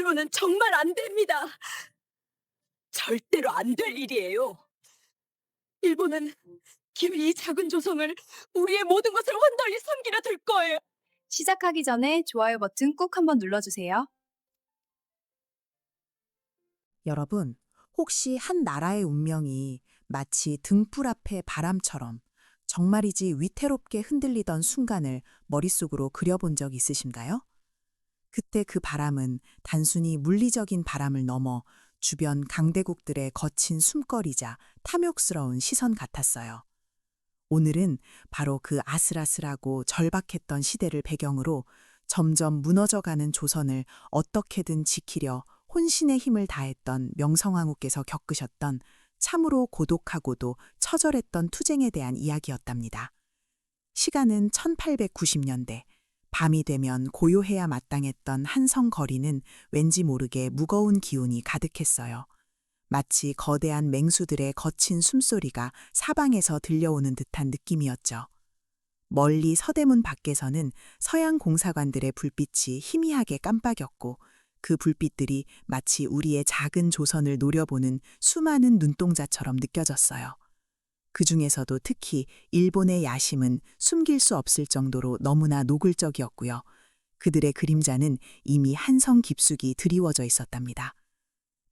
이대로는 정말 안 됩니다. 절대로 안 될 일이에요. 일본은 기어이 작은 조선을 우리의 모든 것을 혼달리 섬기려 들 거예요. 시작하기 전에 좋아요 버튼 꾹 한번 눌러주세요. 여러분, 혹시 한 나라의 운명이 마치 등불 앞의 바람처럼 정말이지 위태롭게 흔들리던 순간을 머릿속으로 그려본 적 있으신가요? 그때 그 바람은 단순히 물리적인 바람을 넘어 주변 강대국들의 거친 숨결이자 탐욕스러운 시선 같았어요. 오늘은 바로 그 아슬아슬하고 절박했던 시대를 배경으로 점점 무너져가는 조선을 어떻게든 지키려 혼신의 힘을 다했던 명성황후께서 겪으셨던 참으로 고독하고도 처절했던 투쟁에 대한 이야기였답니다. 시간은 1890년대. 밤이 되면 고요해야 마땅했던 한성 거리는 왠지 모르게 무거운 기운이 가득했어요. 마치 거대한 맹수들의 거친 숨소리가 사방에서 들려오는 듯한 느낌이었죠. 멀리 서대문 밖에서는 서양 공사관들의 불빛이 희미하게 깜빡였고 그 불빛들이 마치 우리의 작은 조선을 노려보는 수많은 눈동자처럼 느껴졌어요. 그 중에서도 특히 일본의 야심은 숨길 수 없을 정도로 너무나 노골적이었고요. 그들의 그림자는 이미 한성 깊숙이 드리워져 있었답니다.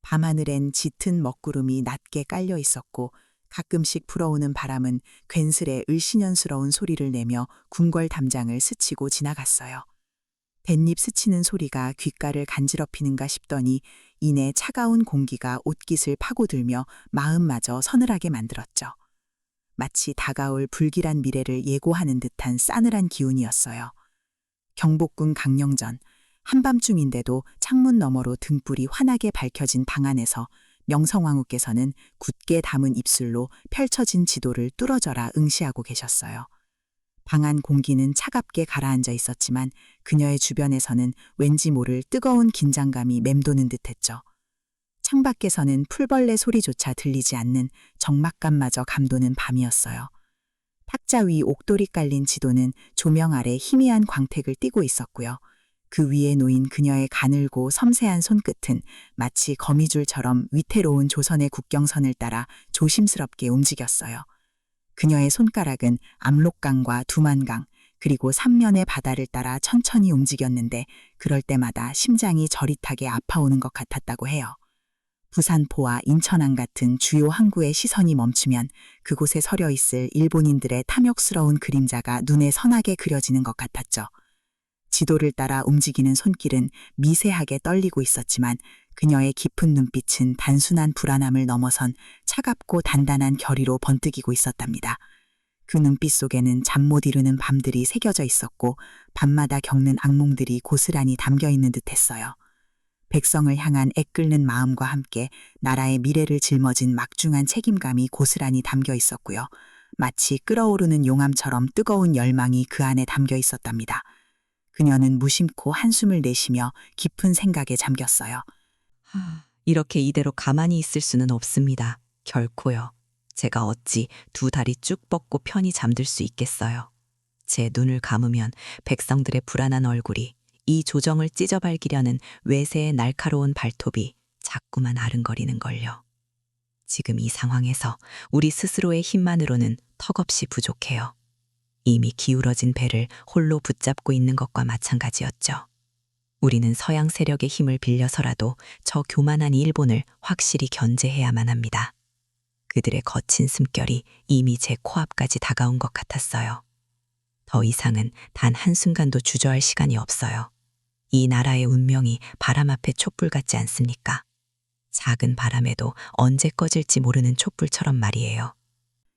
밤하늘엔 짙은 먹구름이 낮게 깔려 있었고 가끔씩 불어오는 바람은 괜스레 을씨년스러운 소리를 내며 궁궐 담장을 스치고 지나갔어요. 뱃잎 스치는 소리가 귓가를 간지럽히는가 싶더니 이내 차가운 공기가 옷깃을 파고들며 마음마저 서늘하게 만들었죠. 마치 다가올 불길한 미래를 예고하는 듯한 싸늘한 기운이었어요. 경복궁 강령전, 한밤중인데도 창문 너머로 등불이 환하게 밝혀진 방 안에서 명성황후께서는 굳게 담은 입술로 펼쳐진 지도를 뚫어져라 응시하고 계셨어요. 방 안 공기는 차갑게 가라앉아 있었지만 그녀의 주변에서는 왠지 모를 뜨거운 긴장감이 맴도는 듯했죠. 창밖에서는 풀벌레 소리조차 들리지 않는 적막감마저 감도는 밤이었어요. 탁자 위 옥돌이 깔린 지도는 조명 아래 희미한 광택을 띠고 있었고요. 그 위에 놓인 그녀의 가늘고 섬세한 손끝은 마치 거미줄처럼 위태로운 조선의 국경선을 따라 조심스럽게 움직였어요. 그녀의 손가락은 압록강과 두만강, 그리고 삼면의 바다를 따라 천천히 움직였는데 그럴 때마다 심장이 저릿하게 아파오는 것 같았다고 해요. 부산포와 인천항 같은 주요 항구의 시선이 멈추면 그곳에 서려 있을 일본인들의 탐욕스러운 그림자가 눈에 선하게 그려지는 것 같았죠. 지도를 따라 움직이는 손길은 미세하게 떨리고 있었지만 그녀의 깊은 눈빛은 단순한 불안함을 넘어선 차갑고 단단한 결의로 번뜩이고 있었답니다. 그 눈빛 속에는 잠 못 이루는 밤들이 새겨져 있었고 밤마다 겪는 악몽들이 고스란히 담겨 있는 듯했어요. 백성을 향한 애끓는 마음과 함께 나라의 미래를 짊어진 막중한 책임감이 고스란히 담겨 있었고요. 마치 끓어오르는 용암처럼 뜨거운 열망이 그 안에 담겨 있었답니다. 그녀는 무심코 한숨을 내쉬며 깊은 생각에 잠겼어요. 이렇게 이대로 가만히 있을 수는 없습니다. 결코요. 제가 어찌 두 다리 쭉 뻗고 편히 잠들 수 있겠어요. 제 눈을 감으면 백성들의 불안한 얼굴이, 이 조정을 찢어발기려는 외세의 날카로운 발톱이 자꾸만 아른거리는 걸요. 지금 이 상황에서 우리 스스로의 힘만으로는 턱없이 부족해요. 이미 기울어진 배를 홀로 붙잡고 있는 것과 마찬가지였죠. 우리는 서양 세력의 힘을 빌려서라도 저 교만한 일본을 확실히 견제해야만 합니다. 그들의 거친 숨결이 이미 제 코앞까지 다가온 것 같았어요. 더 이상은 단 한순간도 주저할 시간이 없어요. 이 나라의 운명이 바람 앞에 촛불 같지 않습니까? 작은 바람에도 언제 꺼질지 모르는 촛불처럼 말이에요.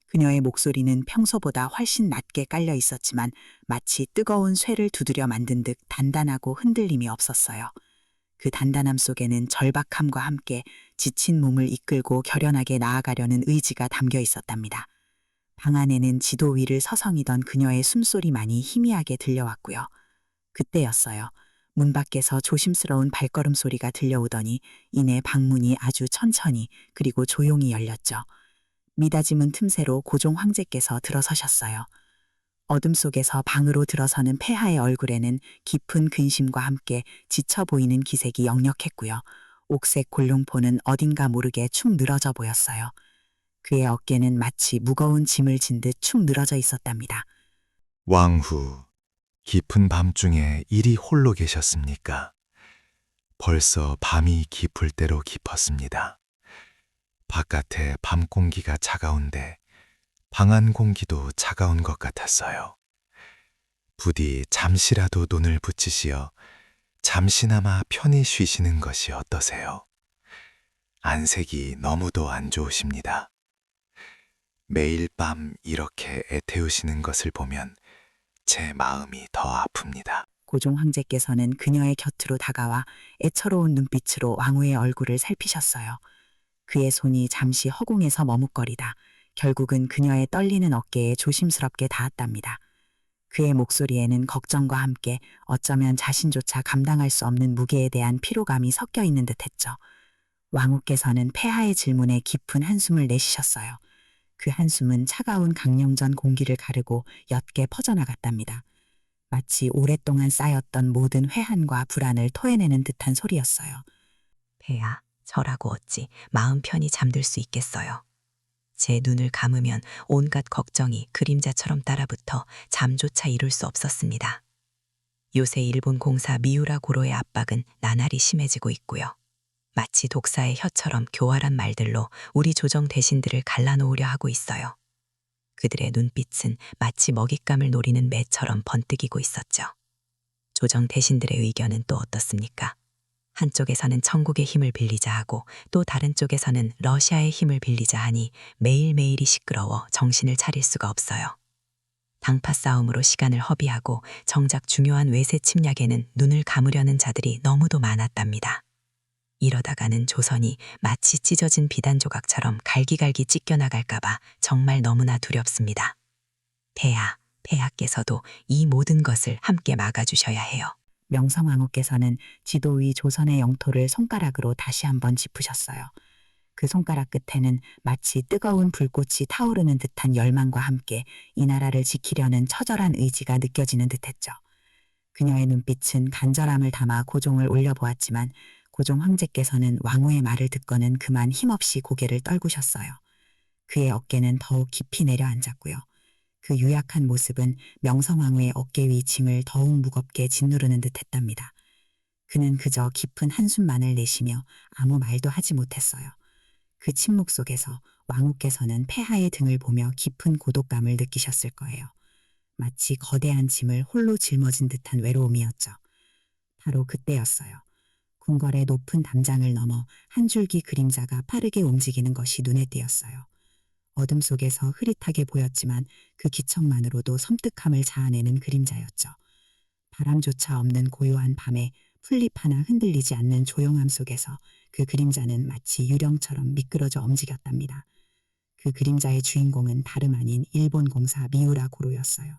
그녀의 목소리는 평소보다 훨씬 낮게 깔려 있었지만 마치 뜨거운 쇠를 두드려 만든 듯 단단하고 흔들림이 없었어요. 그 단단함 속에는 절박함과 함께 지친 몸을 이끌고 결연하게 나아가려는 의지가 담겨 있었답니다. 방 안에는 지도 위를 서성이던 그녀의 숨소리만이 희미하게 들려왔고요. 그때였어요. 문 밖에서 조심스러운 발걸음 소리가 들려오더니 이내 방문이 아주 천천히 그리고 조용히 열렸죠. 미닫이문 틈새로 고종 황제께서 들어서셨어요. 어둠 속에서 방으로 들어서는 폐하의 얼굴에는 깊은 근심과 함께 지쳐 보이는 기색이 역력했고요. 옥색 골룡포는 어딘가 모르게 축 늘어져 보였어요. 그의 어깨는 마치 무거운 짐을 진 듯 축 늘어져 있었답니다. 왕후, 깊은 밤중에 이리 홀로 계셨습니까? 벌써 밤이 깊을 대로 깊었습니다. 바깥에 밤 공기가 차가운데 방 안 공기도 차가운 것 같았어요. 부디 잠시라도 눈을 붙이시어 잠시나마 편히 쉬시는 것이 어떠세요? 안색이 너무도 안 좋으십니다. 매일 밤 이렇게 애태우시는 것을 보면 제 마음이 더 아픕니다. 고종 황제께서는 그녀의 곁으로 다가와 애처로운 눈빛으로 왕후의 얼굴을 살피셨어요. 그의 손이 잠시 허공에서 머뭇거리다 결국은 그녀의 떨리는 어깨에 조심스럽게 닿았답니다. 그의 목소리에는 걱정과 함께 어쩌면 자신조차 감당할 수 없는 무게에 대한 피로감이 섞여 있는 듯했죠. 왕후께서는 폐하의 질문에 깊은 한숨을 내쉬셨어요. 그 한숨은 차가운 강령전 공기를 가르고 옅게 퍼져나갔답니다. 마치 오랫동안 쌓였던 모든 회한과 불안을 토해내는 듯한 소리였어요. 폐하, 저라고 어찌 마음 편히 잠들 수 있겠어요. 제 눈을 감으면 온갖 걱정이 그림자처럼 따라붙어 잠조차 이룰 수 없었습니다. 요새 일본 공사 미우라 고로의 압박은 나날이 심해지고 있고요. 마치 독사의 혀처럼 교활한 말들로 우리 조정 대신들을 갈라놓으려 하고 있어요. 그들의 눈빛은 마치 먹잇감을 노리는 매처럼 번뜩이고 있었죠. 조정 대신들의 의견은 또 어떻습니까? 한쪽에서는 천국의 힘을 빌리자 하고 또 다른 쪽에서는 러시아의 힘을 빌리자 하니 매일매일이 시끄러워 정신을 차릴 수가 없어요. 당파 싸움으로 시간을 허비하고 정작 중요한 외세 침략에는 눈을 감으려는 자들이 너무도 많았답니다. 이러다가는 조선이 마치 찢어진 비단 조각처럼 갈기갈기 찢겨나갈까봐 정말 너무나 두렵습니다. 폐하께서도 이 모든 것을 함께 막아주셔야 해요. 명성왕후께서는 지도 위 조선의 영토를 손가락으로 다시 한번 짚으셨어요. 그 손가락 끝에는 마치 뜨거운 불꽃이 타오르는 듯한 열망과 함께 이 나라를 지키려는 처절한 의지가 느껴지는 듯했죠. 그녀의 눈빛은 간절함을 담아 고종을 올려보았지만 고종 황제께서는 왕후의 말을 듣고는 그만 힘없이 고개를 떨구셨어요. 그의 어깨는 더욱 깊이 내려앉았고요. 그 유약한 모습은 명성왕후의 어깨 위 짐을 더욱 무겁게 짓누르는 듯했답니다. 그는 그저 깊은 한숨만을 내쉬며 아무 말도 하지 못했어요. 그 침묵 속에서 왕후께서는 폐하의 등을 보며 깊은 고독감을 느끼셨을 거예요. 마치 거대한 짐을 홀로 짊어진 듯한 외로움이었죠. 바로 그때였어요. 궁궐의 높은 담장을 넘어 한 줄기 그림자가 빠르게 움직이는 것이 눈에 띄었어요. 어둠 속에서 흐릿하게 보였지만 그 기척만으로도 섬뜩함을 자아내는 그림자였죠. 바람조차 없는 고요한 밤에 풀잎 하나 흔들리지 않는 조용함 속에서 그 그림자는 마치 유령처럼 미끄러져 움직였답니다. 그 그림자의 주인공은 다름 아닌 일본 공사 미우라 고로였어요.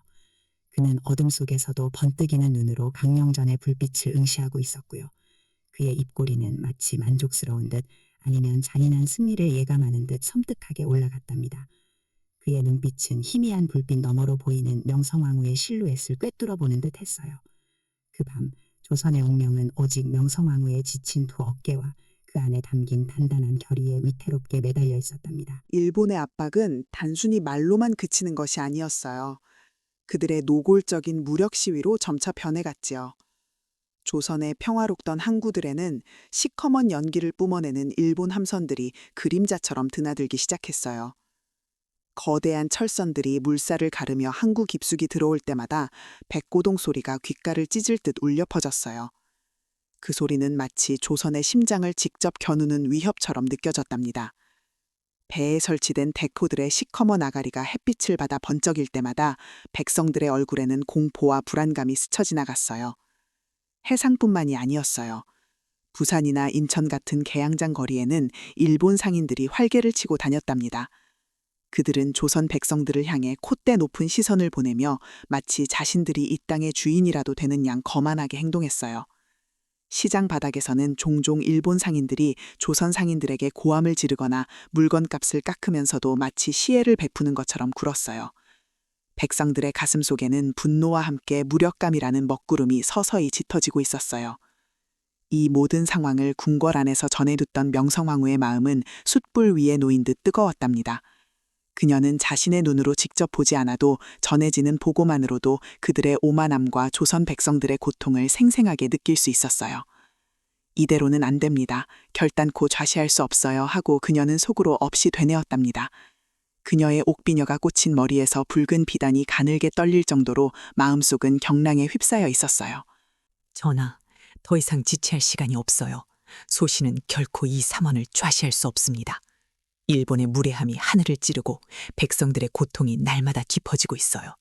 그는 어둠 속에서도 번뜩이는 눈으로 강령전의 불빛을 응시하고 있었고요. 그의 입꼬리는 마치 만족스러운 듯 아니면 잔인한 승리를 예감하는 듯 섬뜩하게 올라갔답니다. 그의 눈빛은 희미한 불빛 너머로 보이는 명성왕후의 실루엣을 꿰뚫어 보는 듯 했어요. 그 밤 조선의 운명은 오직 명성왕후의 지친 두 어깨와 그 안에 담긴 단단한 결의에 위태롭게 매달려 있었답니다. 일본의 압박은 단순히 말로만 그치는 것이 아니었어요. 그들의 노골적인 무력 시위로 점차 변해갔지요. 조선의 평화롭던 항구들에는 시커먼 연기를 뿜어내는 일본 함선들이 그림자처럼 드나들기 시작했어요. 거대한 철선들이 물살을 가르며 항구 깊숙이 들어올 때마다 백고동 소리가 귓가를 찢을 듯 울려 퍼졌어요. 그 소리는 마치 조선의 심장을 직접 겨누는 위협처럼 느껴졌답니다. 배에 설치된 대포들의 시커먼 아가리가 햇빛을 받아 번쩍일 때마다 백성들의 얼굴에는 공포와 불안감이 스쳐 지나갔어요. 해상뿐만이 아니었어요. 부산이나 인천 같은 개항장 거리에는 일본 상인들이 활개를 치고 다녔답니다. 그들은 조선 백성들을 향해 콧대 높은 시선을 보내며 마치 자신들이 이 땅의 주인이라도 되는 양 거만하게 행동했어요. 시장 바닥에서는 종종 일본 상인들이 조선 상인들에게 고함을 지르거나 물건값을 깎으면서도 마치 시혜를 베푸는 것처럼 굴었어요. 백성들의 가슴 속에는 분노와 함께 무력감이라는 먹구름이 서서히 짙어지고 있었어요. 이 모든 상황을 궁궐 안에서 전해듣던 명성황후의 마음은 숯불 위에 놓인 듯 뜨거웠답니다. 그녀는 자신의 눈으로 직접 보지 않아도 전해지는 보고만으로도 그들의 오만함과 조선 백성들의 고통을 생생하게 느낄 수 있었어요. 이대로는 안 됩니다. 결단코 좌시할 수 없어요 하고 그녀는 속으로 없이 되뇌었답니다. 그녀의 옥비녀가 꽂힌 머리에서 붉은 비단이 가늘게 떨릴 정도로 마음속은 경랑에 휩싸여 있었어요. 전하, 더 이상 지체할 시간이 없어요. 소신은 결코 이 삼원을 좌시할 수 없습니다. 일본의 무례함이 하늘을 찌르고 백성들의 고통이 날마다 깊어지고 있어요.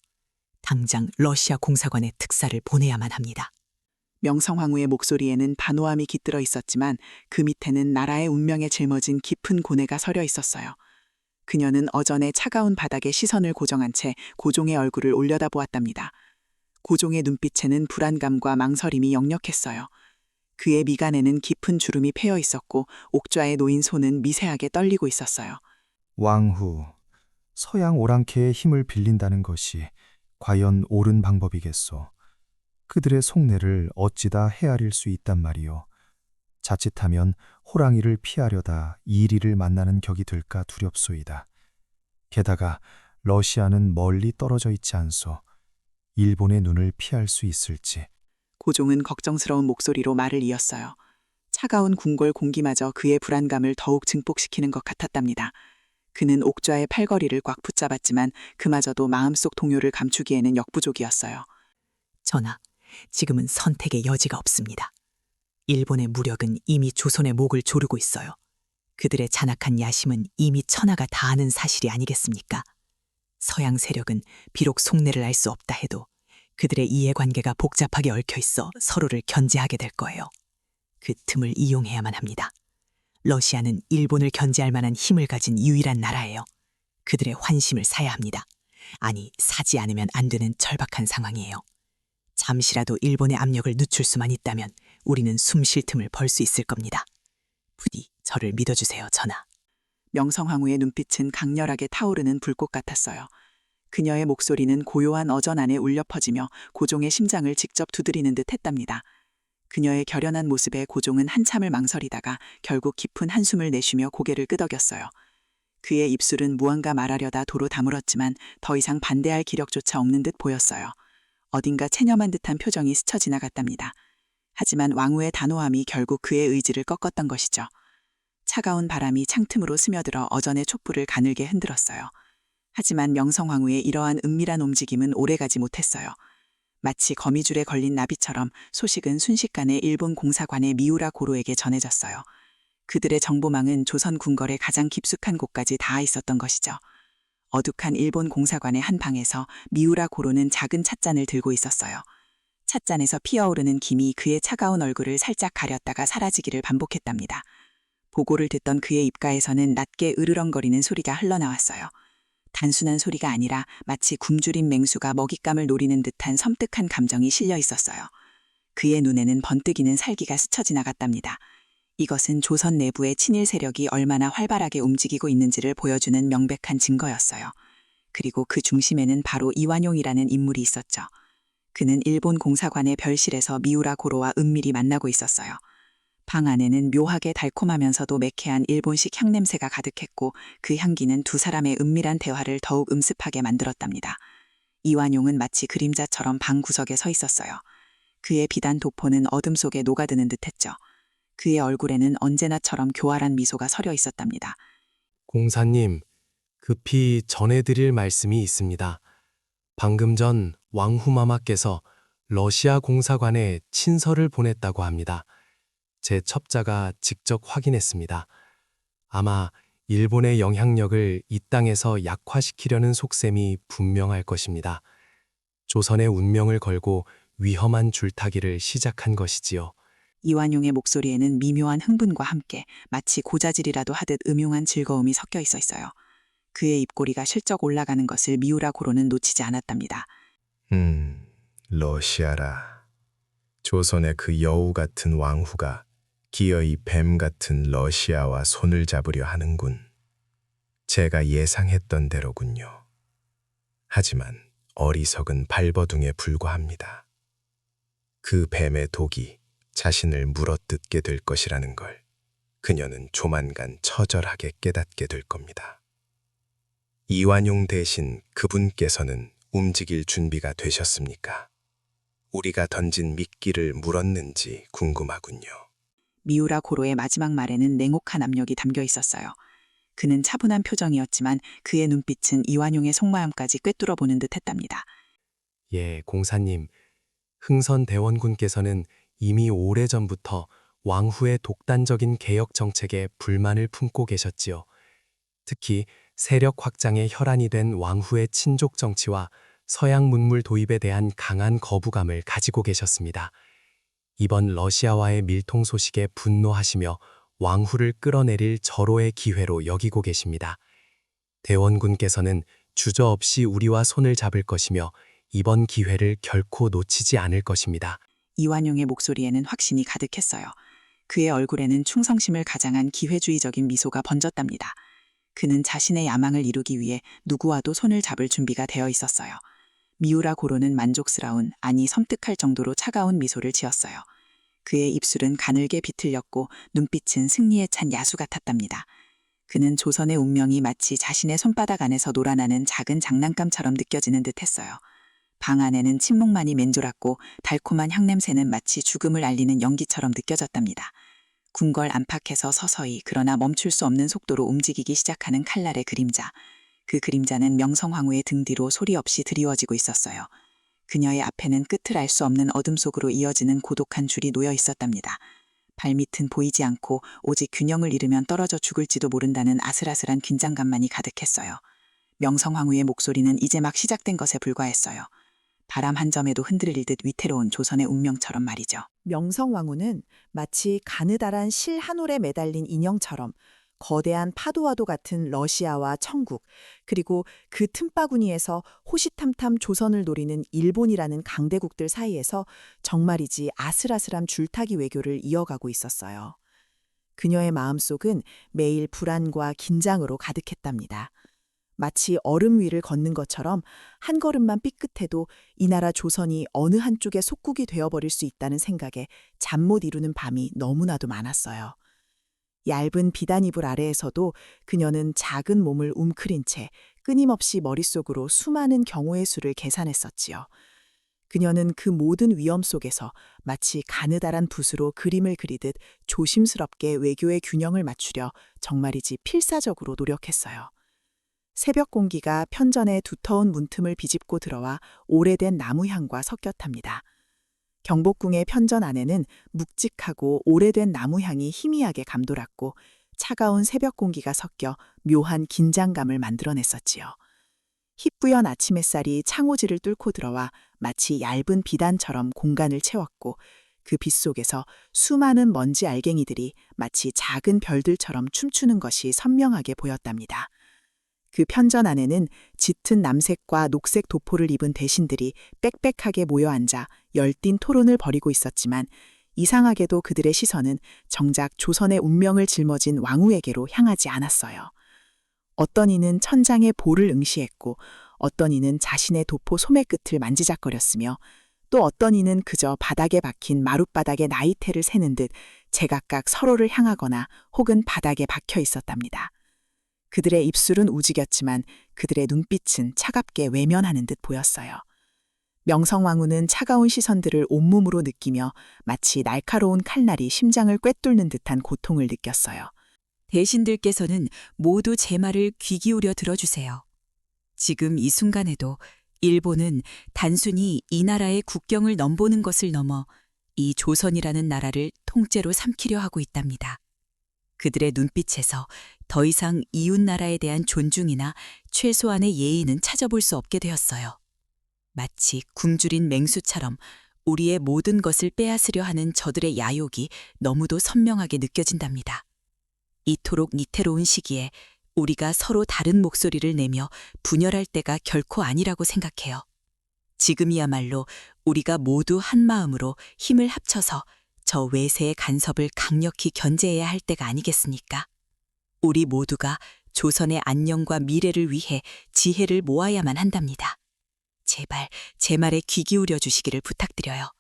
당장 러시아 공사관에 특사를 보내야만 합니다. 명성황후의 목소리에는 단호함이 깃들어 있었지만 그 밑에는 나라의 운명에 짊어진 깊은 고뇌가 서려 있었어요. 그녀는 어전의 차가운 바닥에 시선을 고정한 채 고종의 얼굴을 올려다보았답니다. 고종의 눈빛에는 불안감과 망설임이 역력했어요. 그의 미간에는 깊은 주름이 패여 있었고 옥좌에 놓인 손은 미세하게 떨리고 있었어요. 왕후, 서양 오랑캐의 힘을 빌린다는 것이 과연 옳은 방법이겠소. 그들의 속내를 어찌다 헤아릴 수 있단 말이오. 자칫하면 호랑이를 피하려다 이리를 만나는 격이 될까 두렵소이다. 게다가 러시아는 멀리 떨어져 있지 않소. 일본의 눈을 피할 수 있을지. 고종은 걱정스러운 목소리로 말을 이었어요. 차가운 궁궐 공기마저 그의 불안감을 더욱 증폭시키는 것 같았답니다. 그는 옥좌의 팔걸이를 꽉 붙잡았지만 그마저도 마음속 동요를 감추기에는 역부족이었어요. 전하, 지금은 선택의 여지가 없습니다. 일본의 무력은 이미 조선의 목을 조르고 있어요. 그들의 잔악한 야심은 이미 천하가 다 아는 사실이 아니겠습니까? 서양 세력은 비록 속내를 알 수 없다 해도 그들의 이해관계가 복잡하게 얽혀 있어 서로를 견제하게 될 거예요. 그 틈을 이용해야만 합니다. 러시아는 일본을 견제할 만한 힘을 가진 유일한 나라예요. 그들의 환심을 사야 합니다. 아니, 사지 않으면 안 되는 절박한 상황이에요. 잠시라도 일본의 압력을 늦출 수만 있다면 우리는 숨 쉴 틈을 벌 수 있을 겁니다. 부디 저를 믿어주세요, 전하. 명성황후의 눈빛은 강렬하게 타오르는 불꽃 같았어요. 그녀의 목소리는 고요한 어전 안에 울려 퍼지며 고종의 심장을 직접 두드리는 듯 했답니다. 그녀의 결연한 모습에 고종은 한참을 망설이다가 결국 깊은 한숨을 내쉬며 고개를 끄덕였어요. 그의 입술은 무언가 말하려다 도로 다물었지만 더 이상 반대할 기력조차 없는 듯 보였어요. 어딘가 체념한 듯한 표정이 스쳐 지나갔답니다. 하지만 왕후의 단호함이 결국 그의 의지를 꺾었던 것이죠. 차가운 바람이 창틈으로 스며들어 어전의 촛불을 가늘게 흔들었어요. 하지만 명성황후의 이러한 은밀한 움직임은 오래가지 못했어요. 마치 거미줄에 걸린 나비처럼 소식은 순식간에 일본 공사관의 미우라 고로에게 전해졌어요. 그들의 정보망은 조선 궁궐의 가장 깊숙한 곳까지 닿아 있었던 것이죠. 어둑한 일본 공사관의 한 방에서 미우라 고로는 작은 찻잔을 들고 있었어요. 찻잔에서 피어오르는 김이 그의 차가운 얼굴을 살짝 가렸다가 사라지기를 반복했답니다. 보고를 듣던 그의 입가에서는 낮게 으르렁거리는 소리가 흘러나왔어요. 단순한 소리가 아니라 마치 굶주린 맹수가 먹잇감을 노리는 듯한 섬뜩한 감정이 실려 있었어요. 그의 눈에는 번뜩이는 살기가 스쳐 지나갔답니다. 이것은 조선 내부의 친일 세력이 얼마나 활발하게 움직이고 있는지를 보여주는 명백한 증거였어요. 그리고 그 중심에는 바로 이완용이라는 인물이 있었죠. 그는 일본 공사관의 별실에서 미우라 고로와 은밀히 만나고 있었어요. 방 안에는 묘하게 달콤하면서도 매캐한 일본식 향냄새가 가득했고 그 향기는 두 사람의 은밀한 대화를 더욱 음습하게 만들었답니다. 이완용은 마치 그림자처럼 방 구석에 서 있었어요. 그의 비단 도포는 어둠 속에 녹아드는 듯했죠. 그의 얼굴에는 언제나처럼 교활한 미소가 서려 있었답니다. 공사님, 급히 전해드릴 말씀이 있습니다. 방금 전 왕후마마께서 러시아 공사관에 친서를 보냈다고 합니다. 제 첩자가 직접 확인했습니다. 아마 일본의 영향력을 이 땅에서 약화시키려는 속셈이 분명할 것입니다. 조선의 운명을 걸고 위험한 줄타기를 시작한 것이지요. 이완용의 목소리에는 미묘한 흥분과 함께 마치 고자질이라도 하듯 음흉한 즐거움이 섞여 있었어요. 그의 입꼬리가 실쩍 올라가는 것을 미우라 고로는 놓치지 않았답니다. 러시아라. 조선의 그 여우 같은 왕후가 기어이 뱀 같은 러시아와 손을 잡으려 하는군. 제가 예상했던 대로군요. 하지만 어리석은 발버둥에 불과합니다. 그 뱀의 독이 자신을 물어뜯게 될 것이라는 걸 그녀는 조만간 처절하게 깨닫게 될 겁니다. 이완용 대신 그분께서는 움직일 준비가 되셨습니까? 우리가 던진 미끼를 물었는지 궁금하군요. 미우라 고로의 마지막 말에는 냉혹한 압력이 담겨 있었어요. 그는 차분한 표정이었지만 그의 눈빛은 이완용의 속마음까지 꿰뚫어 보는 듯 했답니다. 예, 공사님. 흥선 대원군께서는 이미 오래전부터 왕후의 독단적인 개혁 정책에 불만을 품고 계셨지요. 특히 세력 확장에 혈안이 된 왕후의 친족 정치와 서양 문물 도입에 대한 강한 거부감을 가지고 계셨습니다. 이번 러시아와의 밀통 소식에 분노하시며 왕후를 끌어내릴 절호의 기회로 여기고 계십니다. 대원군께서는 주저없이 우리와 손을 잡을 것이며 이번 기회를 결코 놓치지 않을 것입니다. 이완용의 목소리에는 확신이 가득했어요. 그의 얼굴에는 충성심을 가장한 기회주의적인 미소가 번졌답니다. 그는 자신의 야망을 이루기 위해 누구와도 손을 잡을 준비가 되어 있었어요. 미우라 고로는 만족스러운, 아니 섬뜩할 정도로 차가운 미소를 지었어요. 그의 입술은 가늘게 비틀렸고 눈빛은 승리에 찬 야수 같았답니다. 그는 조선의 운명이 마치 자신의 손바닥 안에서 놀아나는 작은 장난감처럼 느껴지는 듯했어요. 방 안에는 침묵만이 맹졸았고 달콤한 향냄새는 마치 죽음을 알리는 연기처럼 느껴졌답니다. 궁궐 안팎에서 서서히 그러나 멈출 수 없는 속도로 움직이기 시작하는 칼날의 그림자. 그 그림자는 명성황후의 등 뒤로 소리 없이 드리워지고 있었어요. 그녀의 앞에는 끝을 알 수 없는 어둠 속으로 이어지는 고독한 줄이 놓여 있었답니다. 발밑은 보이지 않고 오직 균형을 잃으면 떨어져 죽을지도 모른다는 아슬아슬한 긴장감만이 가득했어요. 명성황후의 목소리는 이제 막 시작된 것에 불과했어요. 바람 한 점에도 흔들릴 듯 위태로운 조선의 운명처럼 말이죠. 명성왕후는 마치 가느다란 실 한 올에 매달린 인형처럼 거대한 파도와도 같은 러시아와 천국, 그리고 그 틈바구니에서 호시탐탐 조선을 노리는 일본이라는 강대국들 사이에서 정말이지 아슬아슬한 줄타기 외교를 이어가고 있었어요. 그녀의 마음속은 매일 불안과 긴장으로 가득했답니다. 마치 얼음 위를 걷는 것처럼 한 걸음만 삐끗해도 이 나라 조선이 어느 한쪽의 속국이 되어버릴 수 있다는 생각에 잠 못 이루는 밤이 너무나도 많았어요. 얇은 비단 이불 아래에서도 그녀는 작은 몸을 움크린 채 끊임없이 머릿속으로 수많은 경우의 수를 계산했었지요. 그녀는 그 모든 위험 속에서 마치 가느다란 붓으로 그림을 그리듯 조심스럽게 외교의 균형을 맞추려 정말이지 필사적으로 노력했어요. 새벽 공기가 편전의 두터운 문틈을 비집고 들어와 오래된 나무향과 섞였답니다. 경복궁의 편전 안에는 묵직하고 오래된 나무향이 희미하게 감돌았고 차가운 새벽 공기가 섞여 묘한 긴장감을 만들어냈었지요. 희뿌연 아침 햇살이 창호지를 뚫고 들어와 마치 얇은 비단처럼 공간을 채웠고 그 빛 속에서 수많은 먼지 알갱이들이 마치 작은 별들처럼 춤추는 것이 선명하게 보였답니다. 그 편전 안에는 짙은 남색과 녹색 도포를 입은 대신들이 빽빽하게 모여 앉아 열띤 토론을 벌이고 있었지만 이상하게도 그들의 시선은 정작 조선의 운명을 짊어진 왕후에게로 향하지 않았어요. 어떤 이는 천장에 볼을 응시했고 어떤 이는 자신의 도포 소매 끝을 만지작거렸으며 또 어떤 이는 그저 바닥에 박힌 마룻바닥의 나이테를 세는 듯 제각각 서로를 향하거나 혹은 바닥에 박혀 있었답니다. 그들의 입술은 우직였지만 그들의 눈빛은 차갑게 외면하는 듯 보였어요. 명성왕후는 차가운 시선들을 온몸으로 느끼며 마치 날카로운 칼날이 심장을 꿰뚫는 듯한 고통을 느꼈어요. 대신들께서는 모두 제 말을 귀 기울여 들어주세요. 지금 이 순간에도 일본은 단순히 이 나라의 국경을 넘보는 것을 넘어 이 조선이라는 나라를 통째로 삼키려 하고 있답니다. 그들의 눈빛에서 더 이상 이웃 나라에 대한 존중이나 최소한의 예의는 찾아볼 수 없게 되었어요. 마치 굶주린 맹수처럼 우리의 모든 것을 빼앗으려 하는 저들의 야욕이 너무도 선명하게 느껴진답니다. 이토록 위태로운 시기에 우리가 서로 다른 목소리를 내며 분열할 때가 결코 아니라고 생각해요. 지금이야말로 우리가 모두 한 마음으로 힘을 합쳐서 저 외세의 간섭을 강력히 견제해야 할 때가 아니겠습니까? 우리 모두가 조선의 안녕과 미래를 위해 지혜를 모아야만 한답니다. 제발 제 말에 귀 기울여 주시기를 부탁드려요.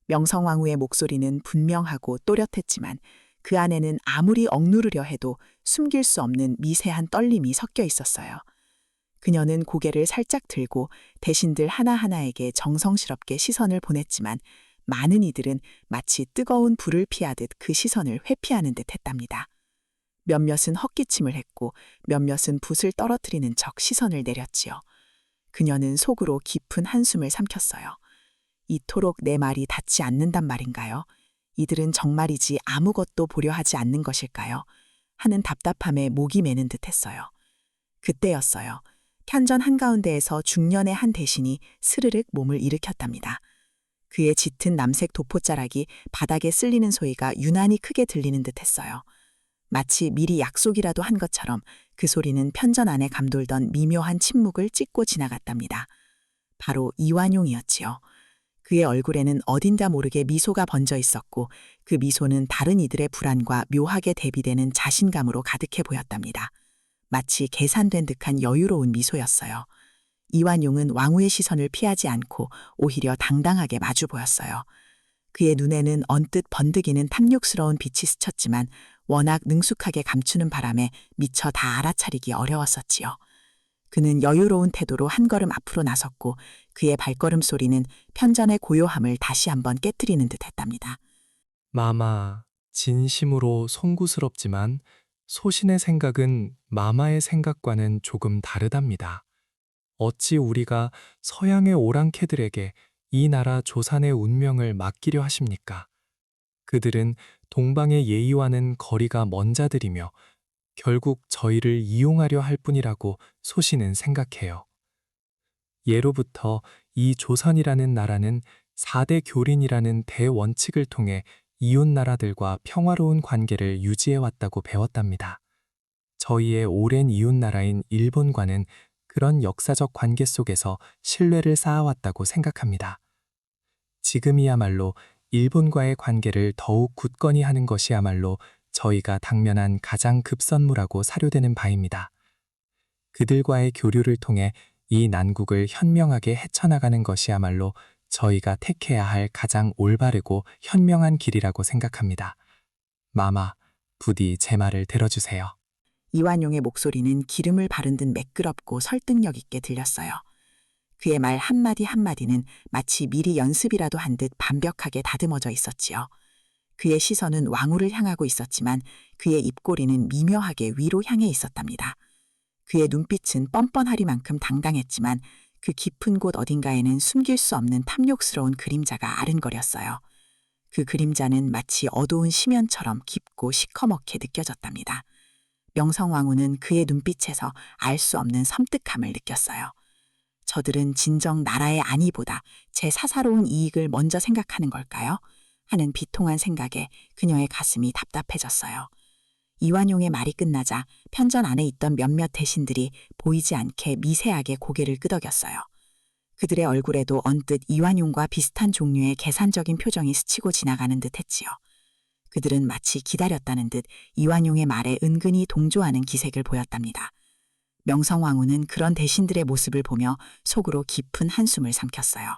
명성왕후의 목소리는 분명하고 또렷했지만 그 안에는 아무리 억누르려 해도 숨길 수 없는 미세한 떨림이 섞여 있었어요. 그녀는 고개를 살짝 들고 대신들 하나하나에게 정성스럽게 시선을 보냈지만 많은 이들은 마치 뜨거운 불을 피하듯 그 시선을 회피하는 듯 했답니다. 몇몇은 헛기침을 했고 몇몇은 붓을 떨어뜨리는 척 시선을 내렸지요. 그녀는 속으로 깊은 한숨을 삼켰어요. 이토록 내 말이 닿지 않는단 말인가요? 이들은 정말이지 아무것도 보려 하지 않는 것일까요? 하는 답답함에 목이 메는 듯 했어요. 그때였어요. 편전 한가운데에서 중년의 한 대신이 스르륵 몸을 일으켰답니다. 그의 짙은 남색 도포자락이 바닥에 쓸리는 소리가 유난히 크게 들리는 듯 했어요. 마치 미리 약속이라도 한 것처럼 그 소리는 편전 안에 감돌던 미묘한 침묵을 찢고 지나갔답니다. 바로 이완용이었지요. 그의 얼굴에는 어딘가 모르게 미소가 번져 있었고 그 미소는 다른 이들의 불안과 묘하게 대비되는 자신감으로 가득해 보였답니다. 마치 계산된 듯한 여유로운 미소였어요. 이완용은 왕후의 시선을 피하지 않고 오히려 당당하게 마주 보였어요. 그의 눈에는 언뜻 번득이는 탐욕스러운 빛이 스쳤지만 워낙 능숙하게 감추는 바람에 미처 다 알아차리기 어려웠었지요. 그는 여유로운 태도로 한 걸음 앞으로 나섰고 그의 발걸음 소리는 편전의 고요함을 다시 한번 깨뜨리는 듯 했답니다. 마마, 진심으로 송구스럽지만 소신의 생각은 마마의 생각과는 조금 다르답니다. 어찌 우리가 서양의 오랑캐들에게 이 나라 조산의 운명을 맡기려 하십니까? 그들은 동방의 예의와는 거리가 먼 자들이며 결국 저희를 이용하려 할 뿐이라고 소신은 생각해요. 예로부터 이 조선이라는 나라는 4대 교린이라는 대원칙을 통해 이웃 나라들과 평화로운 관계를 유지해왔다고 배웠답니다. 저희의 오랜 이웃 나라인 일본과는 그런 역사적 관계 속에서 신뢰를 쌓아왔다고 생각합니다. 지금이야말로 일본과의 관계를 더욱 굳건히 하는 것이야말로 저희가 당면한 가장 급선무라고 사료되는 바입니다. 그들과의 교류를 통해 이 난국을 현명하게 헤쳐나가는 것이야말로 저희가 택해야 할 가장 올바르고 현명한 길이라고 생각합니다. 마마, 부디 제 말을 들어주세요. 이완용의 목소리는 기름을 바른 듯 매끄럽고 설득력 있게 들렸어요. 그의 말 한마디 한마디는 마치 미리 연습이라도 한 듯 완벽하게 다듬어져 있었지요. 그의 시선은 왕후를 향하고 있었지만 그의 입꼬리는 미묘하게 위로 향해 있었답니다. 그의 눈빛은 뻔뻔하리만큼 당당했지만 그 깊은 곳 어딘가에는 숨길 수 없는 탐욕스러운 그림자가 아른거렸어요. 그 그림자는 마치 어두운 심연처럼 깊고 시커멓게 느껴졌답니다. 명성왕후는 그의 눈빛에서 알 수 없는 섬뜩함을 느꼈어요. 저들은 진정 나라의 안위보다 제 사사로운 이익을 먼저 생각하는 걸까요? 하는 비통한 생각에 그녀의 가슴이 답답해졌어요. 이완용의 말이 끝나자 편전 안에 있던 몇몇 대신들이 보이지 않게 미세하게 고개를 끄덕였어요. 그들의 얼굴에도 언뜻 이완용과 비슷한 종류의 계산적인 표정이 스치고 지나가는 듯 했지요. 그들은 마치 기다렸다는 듯 이완용의 말에 은근히 동조하는 기색을 보였답니다. 명성왕후는 그런 대신들의 모습을 보며 속으로 깊은 한숨을 삼켰어요.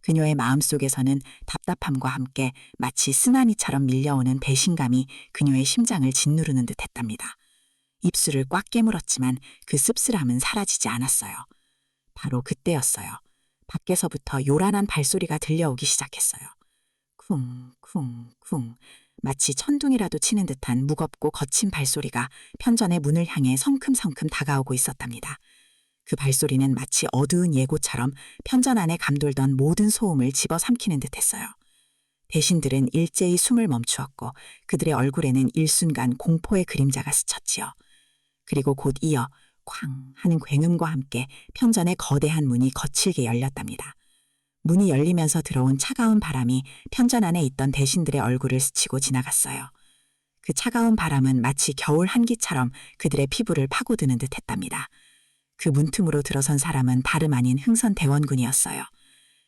그녀의 마음속에서는 답답함과 함께 마치 쓰나미처럼 밀려오는 배신감이 그녀의 심장을 짓누르는 듯 했답니다. 입술을 꽉 깨물었지만 그 씁쓸함은 사라지지 않았어요. 바로 그때였어요. 밖에서부터 요란한 발소리가 들려오기 시작했어요. 쿵쿵쿵 마치 천둥이라도 치는 듯한 무겁고 거친 발소리가 편전의 문을 향해 성큼성큼 다가오고 있었답니다. 그 발소리는 마치 어두운 예고처럼 편전 안에 감돌던 모든 소음을 집어삼키는 듯했어요. 대신들은 일제히 숨을 멈추었고 그들의 얼굴에는 일순간 공포의 그림자가 스쳤지요. 그리고 곧 이어 쾅 하는 굉음과 함께 편전의 거대한 문이 거칠게 열렸답니다. 문이 열리면서 들어온 차가운 바람이 편전 안에 있던 대신들의 얼굴을 스치고 지나갔어요. 그 차가운 바람은 마치 겨울 한기처럼 그들의 피부를 파고드는 듯 했답니다. 그 문틈으로 들어선 사람은 다름 아닌 흥선대원군이었어요.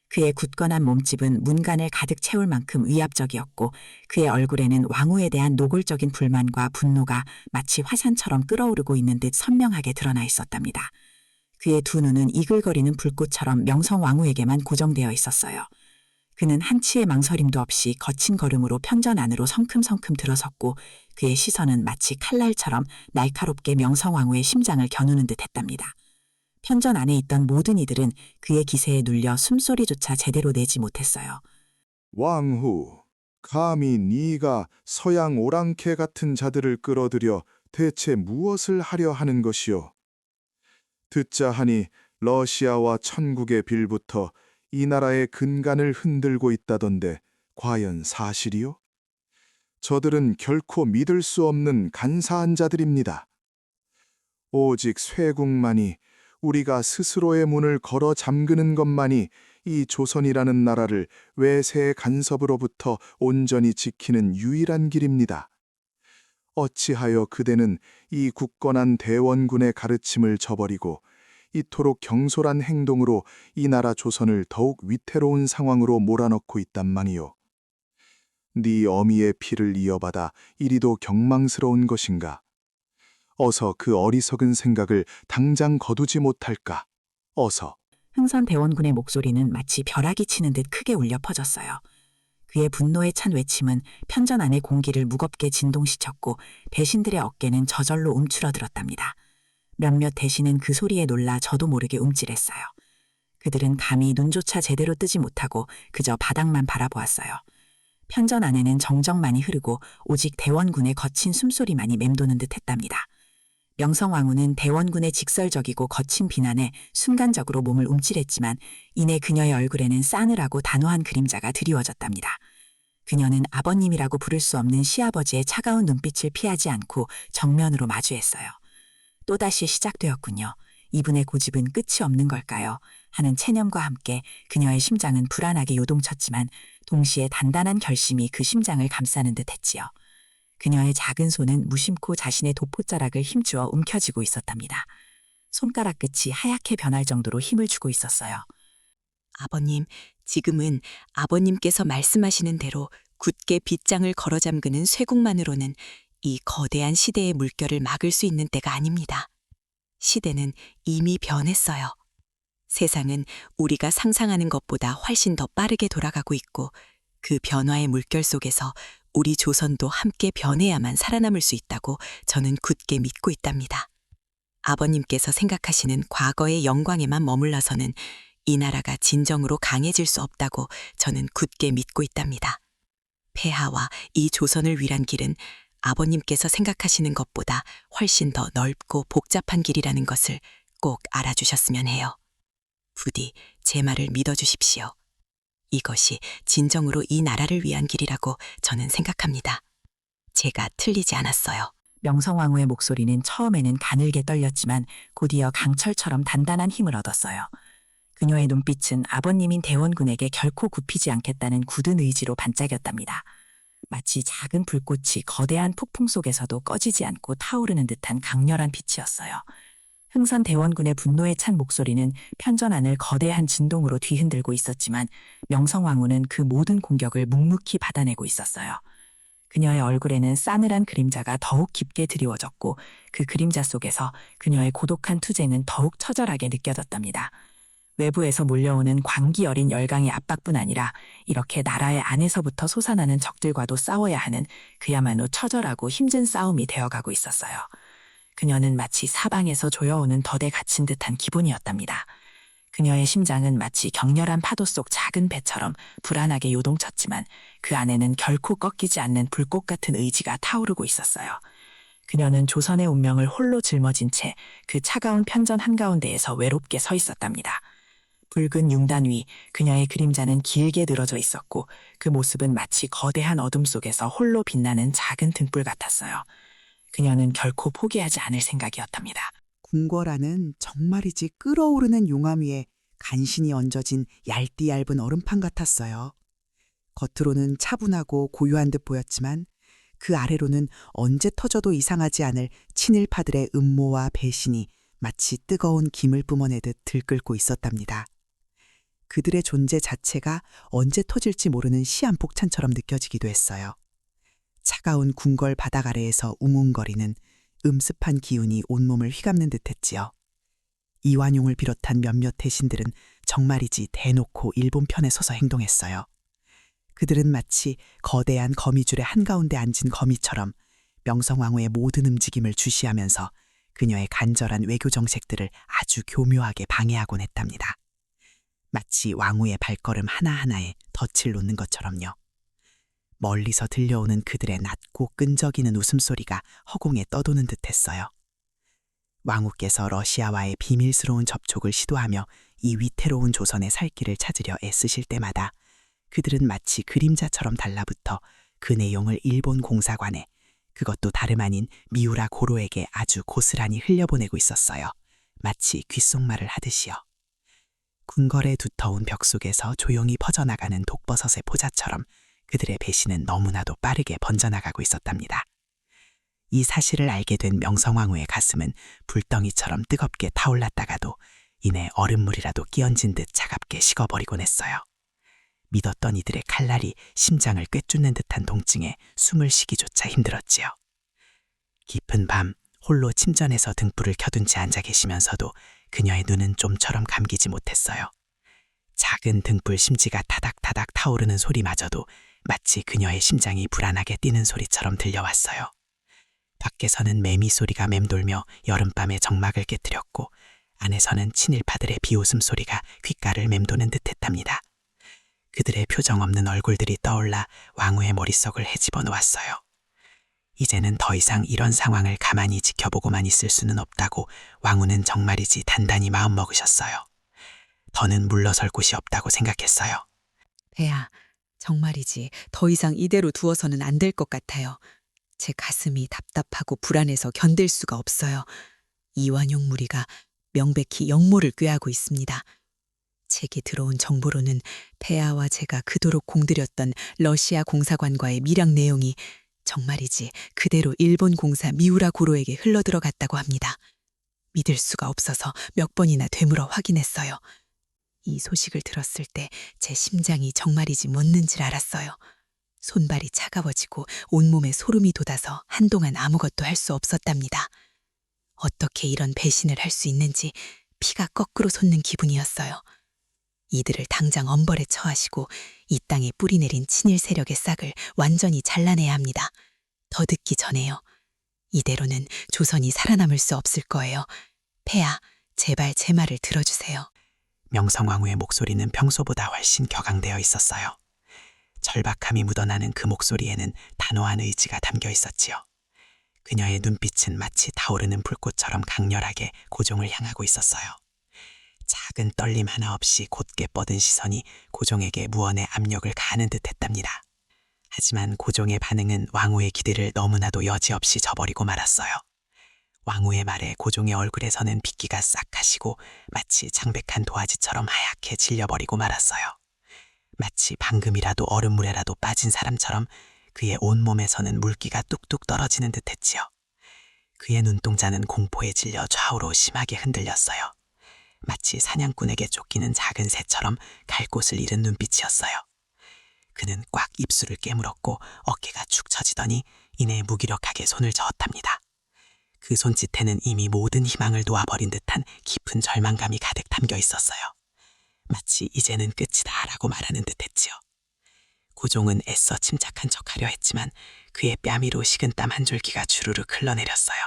그의 굳건한 몸집은 문간을 가득 채울 만큼 위압적이었고 그의 얼굴에는 왕후에 대한 노골적인 불만과 분노가 마치 화산처럼 끓어오르고 있는 듯 선명하게 드러나 있었답니다. 그의 두 눈은 이글거리는 불꽃처럼 명성왕후에게만 고정되어 있었어요. 그는 한치의 망설임도 없이 거친 걸음으로 편전 안으로 성큼성큼 들어섰고 그의 시선은 마치 칼날처럼 날카롭게 명성왕후의 심장을 겨누는 듯 했답니다. 편전 안에 있던 모든 이들은 그의 기세에 눌려 숨소리조차 제대로 내지 못했어요. 왕후, 감히 네가 서양 오랑캐 같은 자들을 끌어들여 대체 무엇을 하려 하는 것이오? 듣자 하니 러시아와 천국의 빌부터 이 나라의 근간을 흔들고 있다던데 과연 사실이요? 저들은 결코 믿을 수 없는 간사한 자들입니다. 오직 쇠국만이 우리가 스스로의 문을 걸어 잠그는 것만이 이 조선이라는 나라를 외세의 간섭으로부터 온전히 지키는 유일한 길입니다. 어찌하여 그대는 이 굳건한 대원군의 가르침을 저버리고 이토록 경솔한 행동으로 이 나라 조선을 더욱 위태로운 상황으로 몰아넣고 있단 말이오. 네 어미의 피를 이어받아 이리도 경망스러운 것인가? 어서 그 어리석은 생각을 당장 거두지 못할까? 어서. 흥선 대원군의 목소리는 마치 벼락이 치는 듯 크게 울려 퍼졌어요. 그의 분노에 찬 외침은 편전 안의 공기를 무겁게 진동시켰고 대신들의 어깨는 저절로 움츠러들었답니다. 몇몇 대신은 그 소리에 놀라 저도 모르게 움찔했어요. 그들은 감히 눈조차 제대로 뜨지 못하고 그저 바닥만 바라보았어요. 편전 안에는 정적만이 흐르고 오직 대원군의 거친 숨소리만이 맴도는 듯 했답니다. 명성왕후는 대원군의 직설적이고 거친 비난에 순간적으로 몸을 움찔했지만 이내 그녀의 얼굴에는 싸늘하고 단호한 그림자가 드리워졌답니다. 그녀는 아버님이라고 부를 수 없는 시아버지의 차가운 눈빛을 피하지 않고 정면으로 마주했어요. 또다시 시작되었군요. 이분의 고집은 끝이 없는 걸까요? 하는 체념과 함께 그녀의 심장은 불안하게 요동쳤지만 동시에 단단한 결심이 그 심장을 감싸는 듯 했지요. 그녀의 작은 손은 무심코 자신의 도포자락을 힘주어 움켜쥐고 있었답니다. 손가락 끝이 하얗게 변할 정도로 힘을 주고 있었어요. 아버님, 지금은 아버님께서 말씀하시는 대로 굳게 빗장을 걸어 잠그는 쇠국만으로는 이 거대한 시대의 물결을 막을 수 있는 때가 아닙니다. 시대는 이미 변했어요. 세상은 우리가 상상하는 것보다 훨씬 더 빠르게 돌아가고 있고 그 변화의 물결 속에서 우리 조선도 함께 변해야만 살아남을 수 있다고 저는 굳게 믿고 있답니다. 아버님께서 생각하시는 과거의 영광에만 머물러서는 이 나라가 진정으로 강해질 수 없다고 저는 굳게 믿고 있답니다. 폐하와 이 조선을 위한 길은 아버님께서 생각하시는 것보다 훨씬 더 넓고 복잡한 길이라는 것을 꼭 알아주셨으면 해요. 부디 제 말을 믿어주십시오. 이것이 진정으로 이 나라를 위한 길이라고 저는 생각합니다. 제가 틀리지 않았어요. 명성왕후의 목소리는 처음에는 가늘게 떨렸지만 곧이어 강철처럼 단단한 힘을 얻었어요. 그녀의 눈빛은 아버님인 대원군에게 결코 굽히지 않겠다는 굳은 의지로 반짝였답니다. 마치 작은 불꽃이 거대한 폭풍 속에서도 꺼지지 않고 타오르는 듯한 강렬한 빛이었어요. 흥선 대원군의 분노에 찬 목소리는 편전안을 거대한 진동으로 뒤흔들고 있었지만 명성왕후는 그 모든 공격을 묵묵히 받아내고 있었어요. 그녀의 얼굴에는 싸늘한 그림자가 더욱 깊게 드리워졌고 그 그림자 속에서 그녀의 고독한 투쟁은 더욱 처절하게 느껴졌답니다. 외부에서 몰려오는 광기 어린 열강의 압박뿐 아니라 이렇게 나라의 안에서부터 솟아나는 적들과도 싸워야 하는 그야말로 처절하고 힘든 싸움이 되어가고 있었어요. 그녀는 마치 사방에서 조여오는 덫에 갇힌 듯한 기분이었답니다. 그녀의 심장은 마치 격렬한 파도 속 작은 배처럼 불안하게 요동쳤지만 그 안에는 결코 꺾이지 않는 불꽃 같은 의지가 타오르고 있었어요. 그녀는 조선의 운명을 홀로 짊어진 채 그 차가운 편전 한가운데에서 외롭게 서 있었답니다. 붉은 융단 위 그녀의 그림자는 길게 늘어져 있었고 그 모습은 마치 거대한 어둠 속에서 홀로 빛나는 작은 등불 같았어요. 그녀는 결코 포기하지 않을 생각이었답니다. 궁궐안은 정말이지 끓어오르는 용암 위에 간신히 얹어진 얇디 얇은 얼음판 같았어요. 겉으로는 차분하고 고요한 듯 보였지만 그 아래로는 언제 터져도 이상하지 않을 친일파들의 음모와 배신이 마치 뜨거운 김을 뿜어내듯 들끓고 있었답니다. 그들의 존재 자체가 언제 터질지 모르는 시한폭탄처럼 느껴지기도 했어요. 차가운 궁궐 바닥 아래에서 웅웅거리는 음습한 기운이 온몸을 휘감는 듯했지요. 이완용을 비롯한 몇몇 대신들은 정말이지 대놓고 일본 편에 서서 행동했어요. 그들은 마치 거대한 거미줄의 한가운데 앉은 거미처럼 명성황후의 모든 움직임을 주시하면서 그녀의 간절한 외교 정책들을 아주 교묘하게 방해하곤 했답니다. 마치 왕후의 발걸음 하나하나에 덫을 놓는 것처럼요. 멀리서 들려오는 그들의 낮고 끈적이는 웃음소리가 허공에 떠도는 듯했어요. 왕후께서 러시아와의 비밀스러운 접촉을 시도하며 이 위태로운 조선의 살 길을 찾으려 애쓰실 때마다 그들은 마치 그림자처럼 달라붙어 그 내용을 일본 공사관에, 그것도 다름 아닌 미우라 고로에게 아주 고스란히 흘려보내고 있었어요. 마치 귓속말을 하듯이요. 궁궐의 두터운 벽 속에서 조용히 퍼져나가는 독버섯의 포자처럼 그들의 배신은 너무나도 빠르게 번져나가고 있었답니다. 이 사실을 알게 된 명성황후의 가슴은 불덩이처럼 뜨겁게 타올랐다가도 이내 얼음물이라도 끼얹은 듯 차갑게 식어버리곤 했어요. 믿었던 이들의 칼날이 심장을 꿰뚫는 듯한 통증에 숨을 쉬기조차 힘들었지요. 깊은 밤 홀로 침전에서 등불을 켜둔 채 앉아 계시면서도 그녀의 눈은 좀처럼 감기지 못했어요. 작은 등불 심지가 타닥타닥 타오르는 소리마저도 마치 그녀의 심장이 불안하게 뛰는 소리처럼 들려왔어요. 밖에서는 매미 소리가 맴돌며 여름밤의 정막을 깨뜨렸고 안에서는 친일파들의 비웃음 소리가 귓가를 맴도는 듯했답니다. 그들의 표정 없는 얼굴들이 떠올라 왕후의 머릿속을 헤집어 놓았어요. 이제는 더 이상 이런 상황을 가만히 지켜보고만 있을 수는 없다고 왕후는 정말이지 단단히 마음먹으셨어요. 더는 물러설 곳이 없다고 생각했어요. 폐하, 정말이지 더 이상 이대로 두어서는 안 될 것 같아요. 제 가슴이 답답하고 불안해서 견딜 수가 없어요. 이완용 무리가 명백히 역모를 꾀하고 있습니다. 제게 들어온 정보로는 폐하와 제가 그토록 공들였던 러시아 공사관과의 밀양 내용이 정말이지 그대로 일본 공사 미우라 고로에게 흘러들어갔다고 합니다. 믿을 수가 없어서 몇 번이나 되물어 확인했어요. 이 소식을 들었을 때 제 심장이 정말이지 멎는지를 알았어요. 손발이 차가워지고 온몸에 소름이 돋아서 한동안 아무것도 할 수 없었답니다. 어떻게 이런 배신을 할 수 있는지 피가 거꾸로 솟는 기분이었어요. 이들을 당장 엄벌에 처하시고 이 땅에 뿌리내린 친일 세력의 싹을 완전히 잘라내야 합니다. 더 듣기 전에요. 이대로는 조선이 살아남을 수 없을 거예요. 폐하, 제발 제 말을 들어주세요. 명성황후의 목소리는 평소보다 훨씬 격앙되어 있었어요. 절박함이 묻어나는 그 목소리에는 단호한 의지가 담겨 있었지요. 그녀의 눈빛은 마치 타오르는 불꽃처럼 강렬하게 고종을 향하고 있었어요. 작은 떨림 하나 없이 곧게 뻗은 시선이 고종에게 무언의 압력을 가하는 듯했답니다. 하지만 고종의 반응은 왕후의 기대를 너무나도 여지없이 저버리고 말았어요. 왕후의 말에 고종의 얼굴에서는 빗기가 싹 가시고 마치 창백한 도화지처럼 하얗게 질려버리고 말았어요. 마치 방금이라도 얼음물에라도 빠진 사람처럼 그의 온몸에서는 물기가 뚝뚝 떨어지는 듯했지요. 그의 눈동자는 공포에 질려 좌우로 심하게 흔들렸어요. 마치 사냥꾼에게 쫓기는 작은 새처럼 갈 곳을 잃은 눈빛이었어요. 그는 꽉 입술을 깨물었고 어깨가 축 처지더니 이내 무기력하게 손을 저었답니다. 그 손짓에는 이미 모든 희망을 놓아버린 듯한 깊은 절망감이 가득 담겨 있었어요. 마치 이제는 끝이다 라고 말하는 듯했지요. 고종은 애써 침착한 척하려 했지만 그의 뺨 위로 식은땀 한 줄기가 주르륵 흘러내렸어요.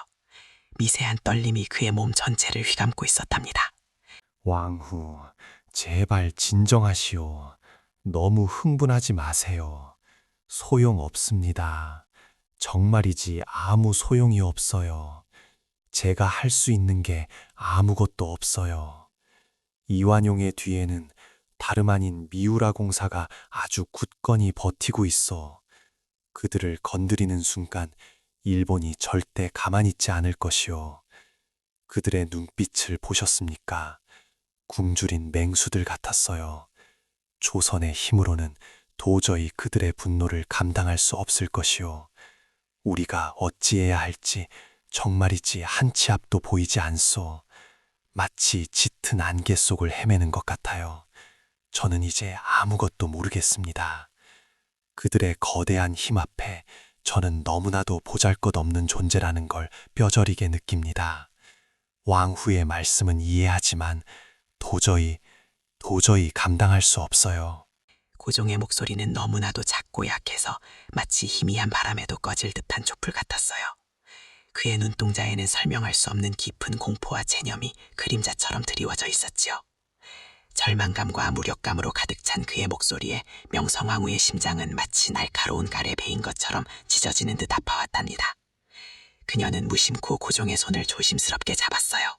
미세한 떨림이 그의 몸 전체를 휘감고 있었답니다. 왕후, 제발 진정하시오. 너무 흥분하지 마세요. 소용없습니다. 정말이지 아무 소용이 없어요. 제가 할 수 있는 게 아무것도 없어요. 이완용의 뒤에는 다름 아닌 미우라 공사가 아주 굳건히 버티고 있어. 그들을 건드리는 순간 일본이 절대 가만히 있지 않을 것이요. 그들의 눈빛을 보셨습니까? 굶주린 맹수들 같았어요. 조선의 힘으로는 도저히 그들의 분노를 감당할 수 없을 것이요. 우리가 어찌해야 할지 정말이지 한치 앞도 보이지 않소. 마치 짙은 안개 속을 헤매는 것 같아요. 저는 이제 아무것도 모르겠습니다. 그들의 거대한 힘 앞에 저는 너무나도 보잘것없는 존재라는 걸 뼈저리게 느낍니다. 왕후의 말씀은 이해하지만 도저히 감당할 수 없어요. 고종의 목소리는 너무나도 작고 약해서 마치 희미한 바람에도 꺼질 듯한 촛불 같았어요. 그의 눈동자에는 설명할 수 없는 깊은 공포와 체념이 그림자처럼 드리워져 있었지요. 절망감과 무력감으로 가득 찬 그의 목소리에 명성황후의 심장은 마치 날카로운 칼에 베인 것처럼 찢어지는 듯 아파왔답니다. 그녀는 무심코 고종의 손을 조심스럽게 잡았어요.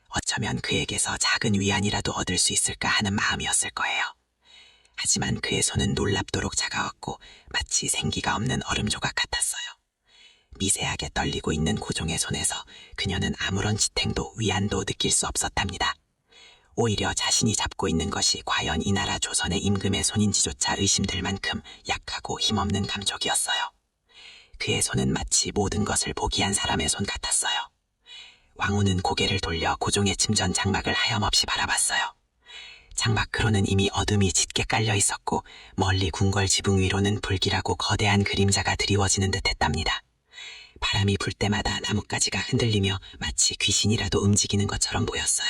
어쩌면 그에게서 작은 위안이라도 얻을 수 있을까 하는 마음이었을 거예요. 하지만 그의 손은 놀랍도록 차가웠고 마치 생기가 없는 얼음 조각 같았어요. 미세하게 떨리고 있는 고종의 손에서 그녀는 아무런 지탱도 위안도 느낄 수 없었답니다. 오히려 자신이 잡고 있는 것이 과연 이 나라 조선의 임금의 손인지조차 의심될 만큼 약하고 힘없는 감촉이었어요. 그의 손은 마치 모든 것을 포기한 사람의 손 같았어요. 왕후는 고개를 돌려 고종의 침전 장막을 하염없이 바라봤어요. 장막으로는 이미 어둠이 짙게 깔려 있었고 멀리 궁궐 지붕 위로는 불길하고 거대한 그림자가 드리워지는 듯했답니다. 바람이 불 때마다 나뭇가지가 흔들리며 마치 귀신이라도 움직이는 것처럼 보였어요.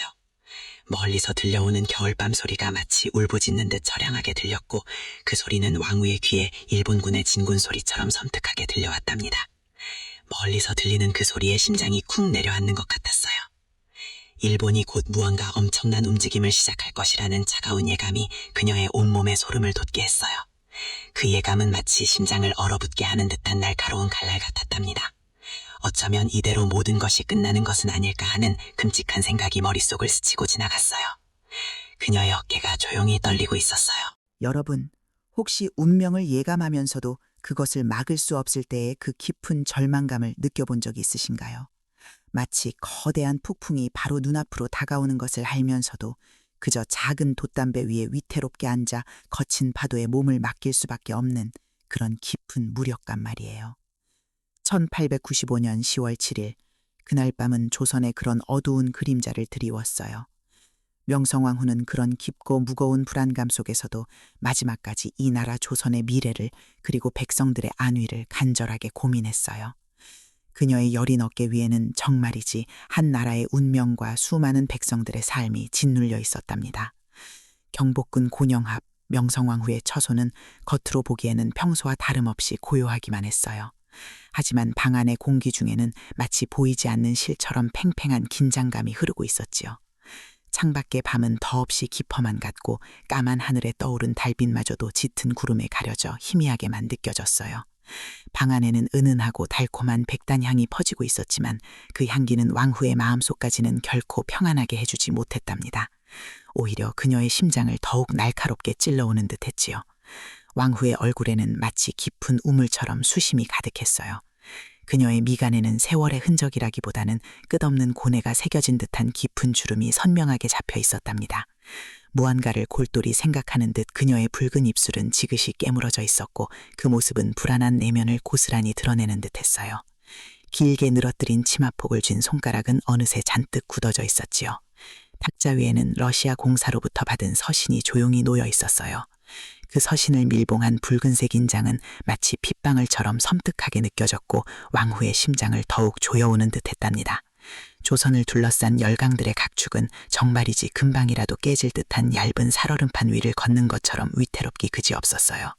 멀리서 들려오는 겨울밤 소리가 마치 울부짖는 듯 처량하게 들렸고 그 소리는 왕후의 귀에 일본군의 진군 소리처럼 섬뜩하게 들려왔답니다. 멀리서 들리는 그 소리에 심장이 쿵 내려앉는 것 같았어요. 일본이 곧 무언가 엄청난 움직임을 시작할 것이라는 차가운 예감이 그녀의 온몸에 소름을 돋게 했어요. 그 예감은 마치 심장을 얼어붙게 하는 듯한 날카로운 칼날 같았답니다. 어쩌면 이대로 모든 것이 끝나는 것은 아닐까 하는 끔찍한 생각이 머릿속을 스치고 지나갔어요. 그녀의 어깨가 조용히 떨리고 있었어요. 여러분, 혹시 운명을 예감하면서도 그것을 막을 수 없을 때의 그 깊은 절망감을 느껴본 적이 있으신가요? 마치 거대한 폭풍이 바로 눈앞으로 다가오는 것을 알면서도 그저 작은 돛담배 위에 위태롭게 앉아 거친 파도에 몸을 맡길 수밖에 없는 그런 깊은 무력감 말이에요. 1895년 10월 7일, 그날 밤은 조선의 그런 어두운 그림자를 드리웠어요. 명성황후는 그런 깊고 무거운 불안감 속에서도 마지막까지 이 나라 조선의 미래를 그리고 백성들의 안위를 간절하게 고민했어요. 그녀의 여린 어깨 위에는 정말이지 한 나라의 운명과 수많은 백성들의 삶이 짓눌려 있었답니다. 경복궁 고녕합, 명성황후의 처소는 겉으로 보기에는 평소와 다름없이 고요하기만 했어요. 하지만 방 안의 공기 중에는 마치 보이지 않는 실처럼 팽팽한 긴장감이 흐르고 있었지요. 창밖의 밤은 더없이 깊어만 같고 까만 하늘에 떠오른 달빛마저도 짙은 구름에 가려져 희미하게만 느껴졌어요. 방 안에는 은은하고 달콤한 백단향이 퍼지고 있었지만 그 향기는 왕후의 마음속까지는 결코 평안하게 해주지 못했답니다. 오히려 그녀의 심장을 더욱 날카롭게 찔러오는 듯했지요. 왕후의 얼굴에는 마치 깊은 우물처럼 수심이 가득했어요. 그녀의 미간에는 세월의 흔적이라기보다는 끝없는 고뇌가 새겨진 듯한 깊은 주름이 선명하게 잡혀 있었답니다. 무언가를 골똘히 생각하는 듯 그녀의 붉은 입술은 지그시 깨물어져 있었고 그 모습은 불안한 내면을 고스란히 드러내는 듯했어요. 길게 늘어뜨린 치마폭을 쥔 손가락은 어느새 잔뜩 굳어져 있었지요. 탁자 위에는 러시아 공사로부터 받은 서신이 조용히 놓여 있었어요. 그 서신을 밀봉한 붉은색 인장은 마치 핏방울처럼 섬뜩하게 느껴졌고 왕후의 심장을 더욱 조여오는 듯했답니다. 조선을 둘러싼 열강들의 각축은 정말이지 금방이라도 깨질 듯한 얇은 살얼음판 위를 걷는 것처럼 위태롭기 그지없었어요.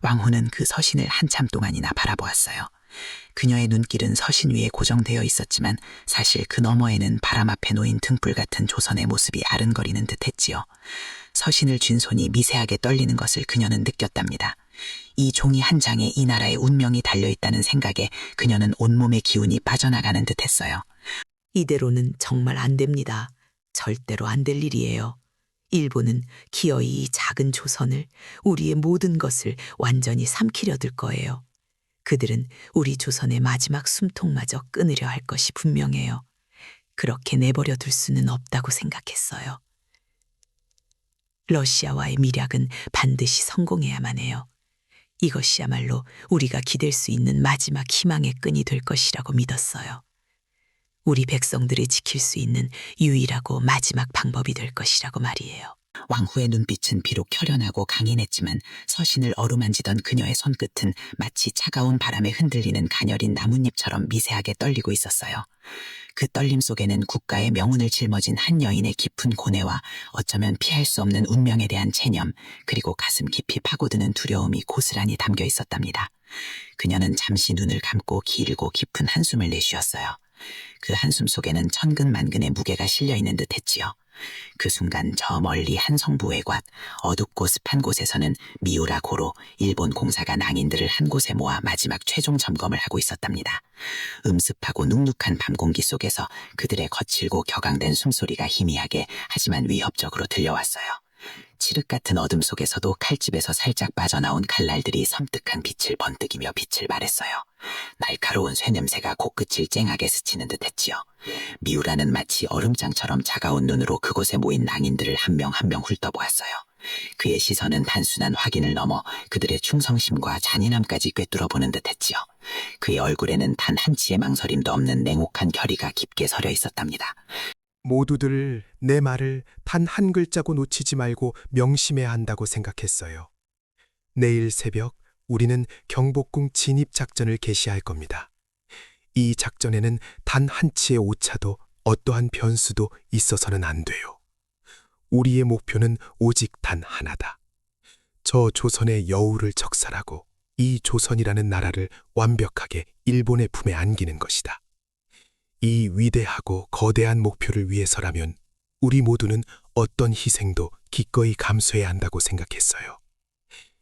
왕후는 그 서신을 한참 동안이나 바라보았어요. 그녀의 눈길은 서신 위에 고정되어 있었지만 사실 그 너머에는 바람 앞에 놓인 등불 같은 조선의 모습이 아른거리는 듯했지요. 서신을 쥔 손이 미세하게 떨리는 것을 그녀는 느꼈답니다. 이 종이 한 장에 이 나라의 운명이 달려있다는 생각에 그녀는 온몸의 기운이 빠져나가는 듯했어요. 이대로는 정말 안 됩니다. 절대로 안 될 일이에요. 일본은 기어이 이 작은 조선을, 우리의 모든 것을 완전히 삼키려 들 거예요. 그들은 우리 조선의 마지막 숨통마저 끊으려 할 것이 분명해요. 그렇게 내버려 둘 수는 없다고 생각했어요. 러시아와의 밀약은 반드시 성공해야만 해요. 이것이야말로 우리가 기댈 수 있는 마지막 희망의 끈이 될 것이라고 믿었어요. 우리 백성들을 지킬 수 있는 유일하고 마지막 방법이 될 것이라고 말이에요. 왕후의 눈빛은 비록 결연하고 강인했지만 서신을 어루만지던 그녀의 손끝은 마치 차가운 바람에 흔들리는 가녀린 나뭇잎처럼 미세하게 떨리고 있었어요. 그 떨림 속에는 국가의 명운을 짊어진 한 여인의 깊은 고뇌와 어쩌면 피할 수 없는 운명에 대한 체념, 그리고 가슴 깊이 파고드는 두려움이 고스란히 담겨 있었답니다. 그녀는 잠시 눈을 감고 길고 깊은 한숨을 내쉬었어요. 그 한숨 속에는 천근만근의 무게가 실려 있는 듯 했지요. 그 순간 저 멀리 한 성부 외곽, 어둡고 습한 곳에서는 미우라 고로 일본 공사가 낭인들을 한 곳에 모아 마지막 최종 점검을 하고 있었답니다. 음습하고 눅눅한 밤 공기 속에서 그들의 거칠고 격앙된 숨소리가 희미하게 하지만 위협적으로 들려왔어요. 칠흑 같은 어둠 속에서도 칼집에서 살짝 빠져나온 칼날들이 섬뜩한 빛을 번뜩이며 빛을 발했어요. 날카로운 쇠냄새가 코끝을 쨍하게 스치는 듯했지요. 미우라는 마치 얼음장처럼 차가운 눈으로 그곳에 모인 낭인들을 한 명 한 명 훑어보았어요. 그의 시선은 단순한 확인을 넘어 그들의 충성심과 잔인함까지 꿰뚫어보는 듯했지요. 그의 얼굴에는 단 한치의 망설임도 없는 냉혹한 결의가 깊게 서려 있었답니다. 모두들 내 말을 단 한 글자고 놓치지 말고 명심해야 한다고 생각했어요. 내일 새벽 우리는 경복궁 진입 작전을 개시할 겁니다. 이 작전에는 단 한치의 오차도 어떠한 변수도 있어서는 안 돼요. 우리의 목표는 오직 단 하나다. 저 조선의 여우를 적살하고 이 조선이라는 나라를 완벽하게 일본의 품에 안기는 것이다. 이 위대하고 거대한 목표를 위해서라면 우리 모두는 어떤 희생도 기꺼이 감수해야 한다고 생각했어요.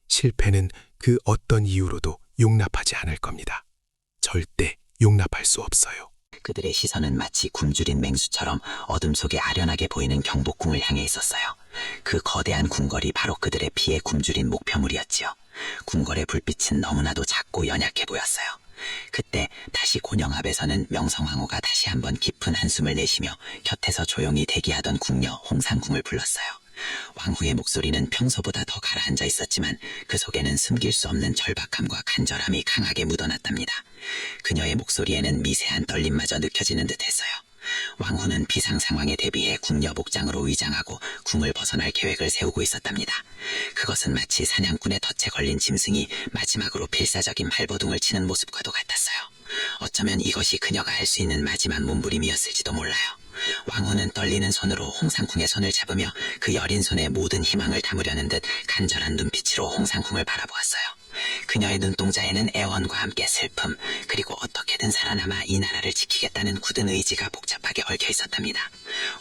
실패는 그 어떤 이유로도 용납하지 않을 겁니다. 절대 용납할 수 없어요. 그들의 시선은 마치 굶주린 맹수처럼 어둠 속에 아련하게 보이는 경복궁을 향해 있었어요. 그 거대한 궁궐이 바로 그들의 피에 굶주린 목표물이었지요. 궁궐의 불빛은 너무나도 작고 연약해 보였어요. 그때 다시 곤영합에서는 명성황후가 다시 한번 깊은 한숨을 내쉬며 곁에서 조용히 대기하던 궁녀 홍상궁을 불렀어요. 왕후의 목소리는 평소보다 더 가라앉아 있었지만 그 속에는 숨길 수 없는 절박함과 간절함이 강하게 묻어났답니다. 그녀의 목소리에는 미세한 떨림마저 느껴지는 듯했어요. 왕후는 비상 상황에 대비해 궁녀 복장으로 위장하고 궁을 벗어날 계획을 세우고 있었답니다. 그것은 마치 사냥꾼의 덫에 걸린 짐승이 마지막으로 필사적인 발버둥을 치는 모습과도 같았어요. 어쩌면 이것이 그녀가 할 수 있는 마지막 몸부림이었을지도 몰라요. 왕후는 떨리는 손으로 홍상궁의 손을 잡으며 그 여린 손에 모든 희망을 담으려는 듯 간절한 눈빛으로 홍상궁을 바라보았어요. 그녀의 눈동자에는 애원과 함께 슬픔, 그리고 어떻게든 살아남아 이 나라를 지키겠다는 굳은 의지가 복잡하게 얽혀 있었답니다.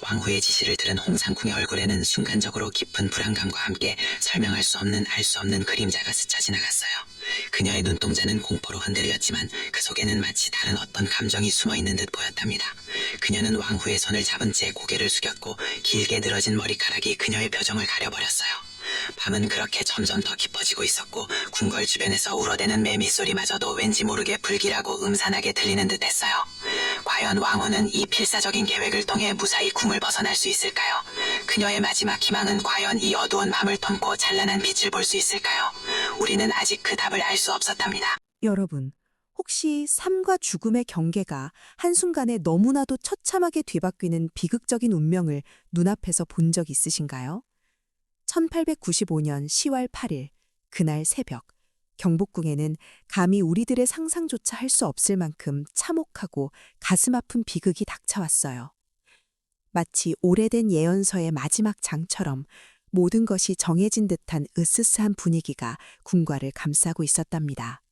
왕후의 지시를 들은 홍상궁의 얼굴에는 순간적으로 깊은 불안감과 함께 설명할 수 없는 알 수 없는 그림자가 스쳐 지나갔어요. 그녀의 눈동자는 공포로 흔들렸지만 그 속에는 마치 다른 어떤 감정이 숨어있는 듯 보였답니다. 그녀는 왕후의 손을 잡은 채 고개를 숙였고 길게 늘어진 머리카락이 그녀의 표정을 가려버렸어요. 밤은 그렇게 점점 더 깊어지고 있었고 궁궐 주변에서 울어대는 매미 소리마저도 왠지 모르게 불길하고 음산하게 들리는 듯했어요. 과연 왕후는 이 필사적인 계획을 통해 무사히 궁을 벗어날 수 있을까요? 그녀의 마지막 희망은 과연 이 어두운 밤을 통고 찬란한 빛을 볼 수 있을까요? 우리는 아직 그 답을 알 수 없었답니다. 여러분, 혹시 삶과 죽음의 경계가 한순간에 너무나도 처참하게 뒤바뀌는 비극적인 운명을 눈앞에서 본 적 있으신가요? 1895년 10월 8일, 그날 새벽, 경복궁에는 감히 우리들의 상상조차 할 수 없을 만큼 참혹하고 가슴 아픈 비극이 닥쳐왔어요. 마치 오래된 예언서의 마지막 장처럼 모든 것이 정해진 듯한 으스스한 분위기가 궁궐을 감싸고 있었답니다.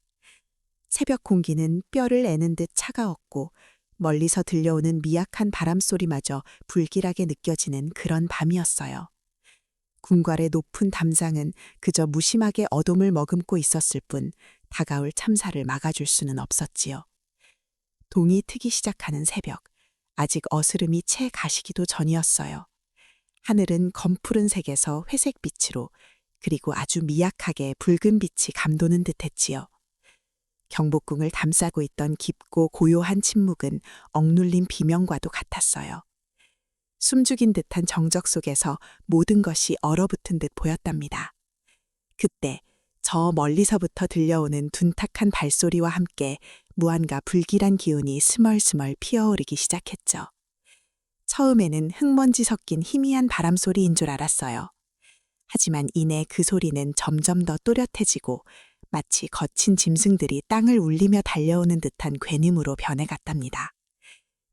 새벽 공기는 뼈를 애는 듯 차가웠고 멀리서 들려오는 미약한 바람소리마저 불길하게 느껴지는 그런 밤이었어요. 궁궐의 높은 담장은 그저 무심하게 어둠을 머금고 있었을 뿐 다가올 참사를 막아줄 수는 없었지요. 동이 트기 시작하는 새벽, 아직 어스름이 채 가시기도 전이었어요. 하늘은 검푸른 색에서 회색 빛으로, 그리고 아주 미약하게 붉은 빛이 감도는 듯했지요. 경복궁을 담싸고 있던 깊고 고요한 침묵은 억눌린 비명과도 같았어요. 숨죽인 듯한 정적 속에서 모든 것이 얼어붙은 듯 보였답니다. 그때 저 멀리서부터 들려오는 둔탁한 발소리와 함께 무한가 불길한 기운이 스멀스멀 피어오르기 시작했죠. 처음에는 흙먼지 섞인 희미한 바람소리인 줄 알았어요. 하지만 이내 그 소리는 점점 더 또렷해지고 마치 거친 짐승들이 땅을 울리며 달려오는 듯한 괜음으로 변해갔답니다.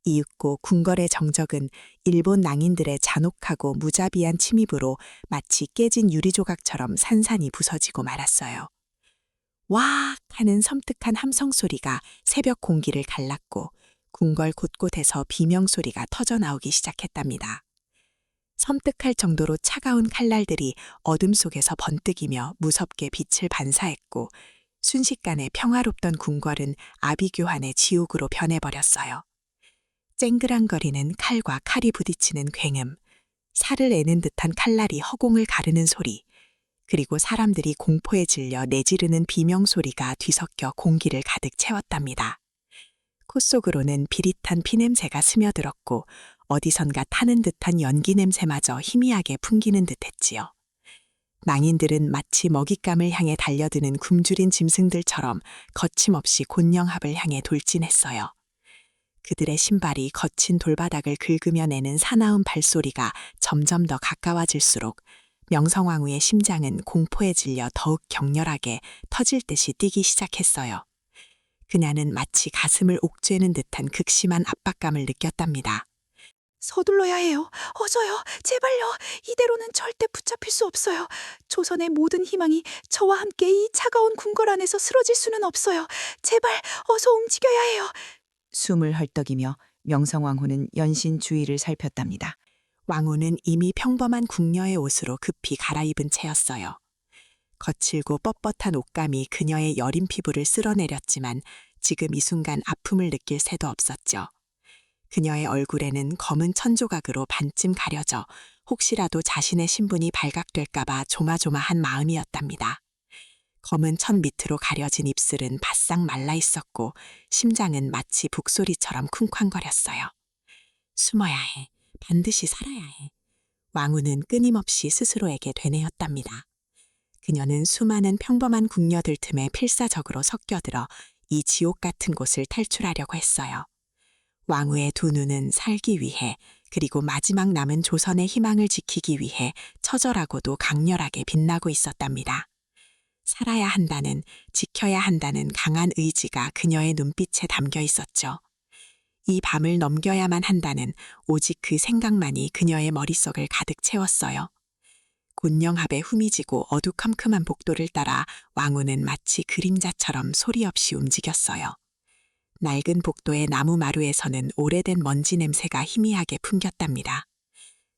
이윽고 궁궐의 정적은 일본 낭인들의 잔혹하고 무자비한 침입으로 마치 깨진 유리조각처럼 산산이 부서지고 말았어요. 와악 하는 섬뜩한 함성 소리가 새벽 공기를 갈랐고 궁궐 곳곳에서 비명소리가 터져나오기 시작했답니다. 섬뜩할 정도로 차가운 칼날들이 어둠 속에서 번뜩이며 무섭게 빛을 반사했고 순식간에 평화롭던 궁궐은 아비규환의 지옥으로 변해버렸어요. 쨍그랑거리는 칼과 칼이 부딪히는 굉음, 살을 애는 듯한 칼날이 허공을 가르는 소리, 그리고 사람들이 공포에 질려 내지르는 비명소리가 뒤섞여 공기를 가득 채웠답니다. 콧속으로는 비릿한 피냄새가 스며들었고 어디선가 타는 듯한 연기 냄새마저 희미하게 풍기는 듯했지요. 낭인들은 마치 먹잇감을 향해 달려드는 굶주린 짐승들처럼 거침없이 곤영합을 향해 돌진했어요. 그들의 신발이 거친 돌바닥을 긁으며 내는 사나운 발소리가 점점 더 가까워질수록 명성왕후의 심장은 공포에 질려 더욱 격렬하게 터질 듯이 뛰기 시작했어요. 그녀는 마치 가슴을 옥죄는 듯한 극심한 압박감을 느꼈답니다. 서둘러야 해요. 어서요. 제발요. 이대로는 절대 붙잡힐 수 없어요. 조선의 모든 희망이 저와 함께 이 차가운 궁궐 안에서 쓰러질 수는 없어요. 제발 어서 움직여야 해요. 숨을 헐떡이며 명성왕후는 연신 주위를 살폈답니다. 왕후는 이미 평범한 궁녀의 옷으로 급히 갈아입은 채였어요. 거칠고 뻣뻣한 옷감이 그녀의 여린 피부를 쓸어내렸지만 지금 이 순간 아픔을 느낄 새도 없었죠. 그녀의 얼굴에는 검은 천조각으로 반쯤 가려져 혹시라도 자신의 신분이 발각될까봐 조마조마한 마음이었답니다. 검은 천 밑으로 가려진 입술은 바싹 말라 있었고 심장은 마치 북소리처럼 쿵쾅거렸어요. 숨어야 해. 반드시 살아야 해. 왕후는 끊임없이 스스로에게 되뇌었답니다. 그녀는 수많은 평범한 궁녀들 틈에 필사적으로 섞여들어 이 지옥 같은 곳을 탈출하려고 했어요. 왕후의 두 눈은 살기 위해 그리고 마지막 남은 조선의 희망을 지키기 위해 처절하고도 강렬하게 빛나고 있었답니다. 살아야 한다는, 지켜야 한다는 강한 의지가 그녀의 눈빛에 담겨 있었죠. 이 밤을 넘겨야만 한다는 오직 그 생각만이 그녀의 머릿속을 가득 채웠어요. 곤영합에 후미지고 어두컴컴한 복도를 따라 왕후는 마치 그림자처럼 소리 없이 움직였어요. 낡은 복도의 나무 마루에서는 오래된 먼지 냄새가 희미하게 풍겼답니다.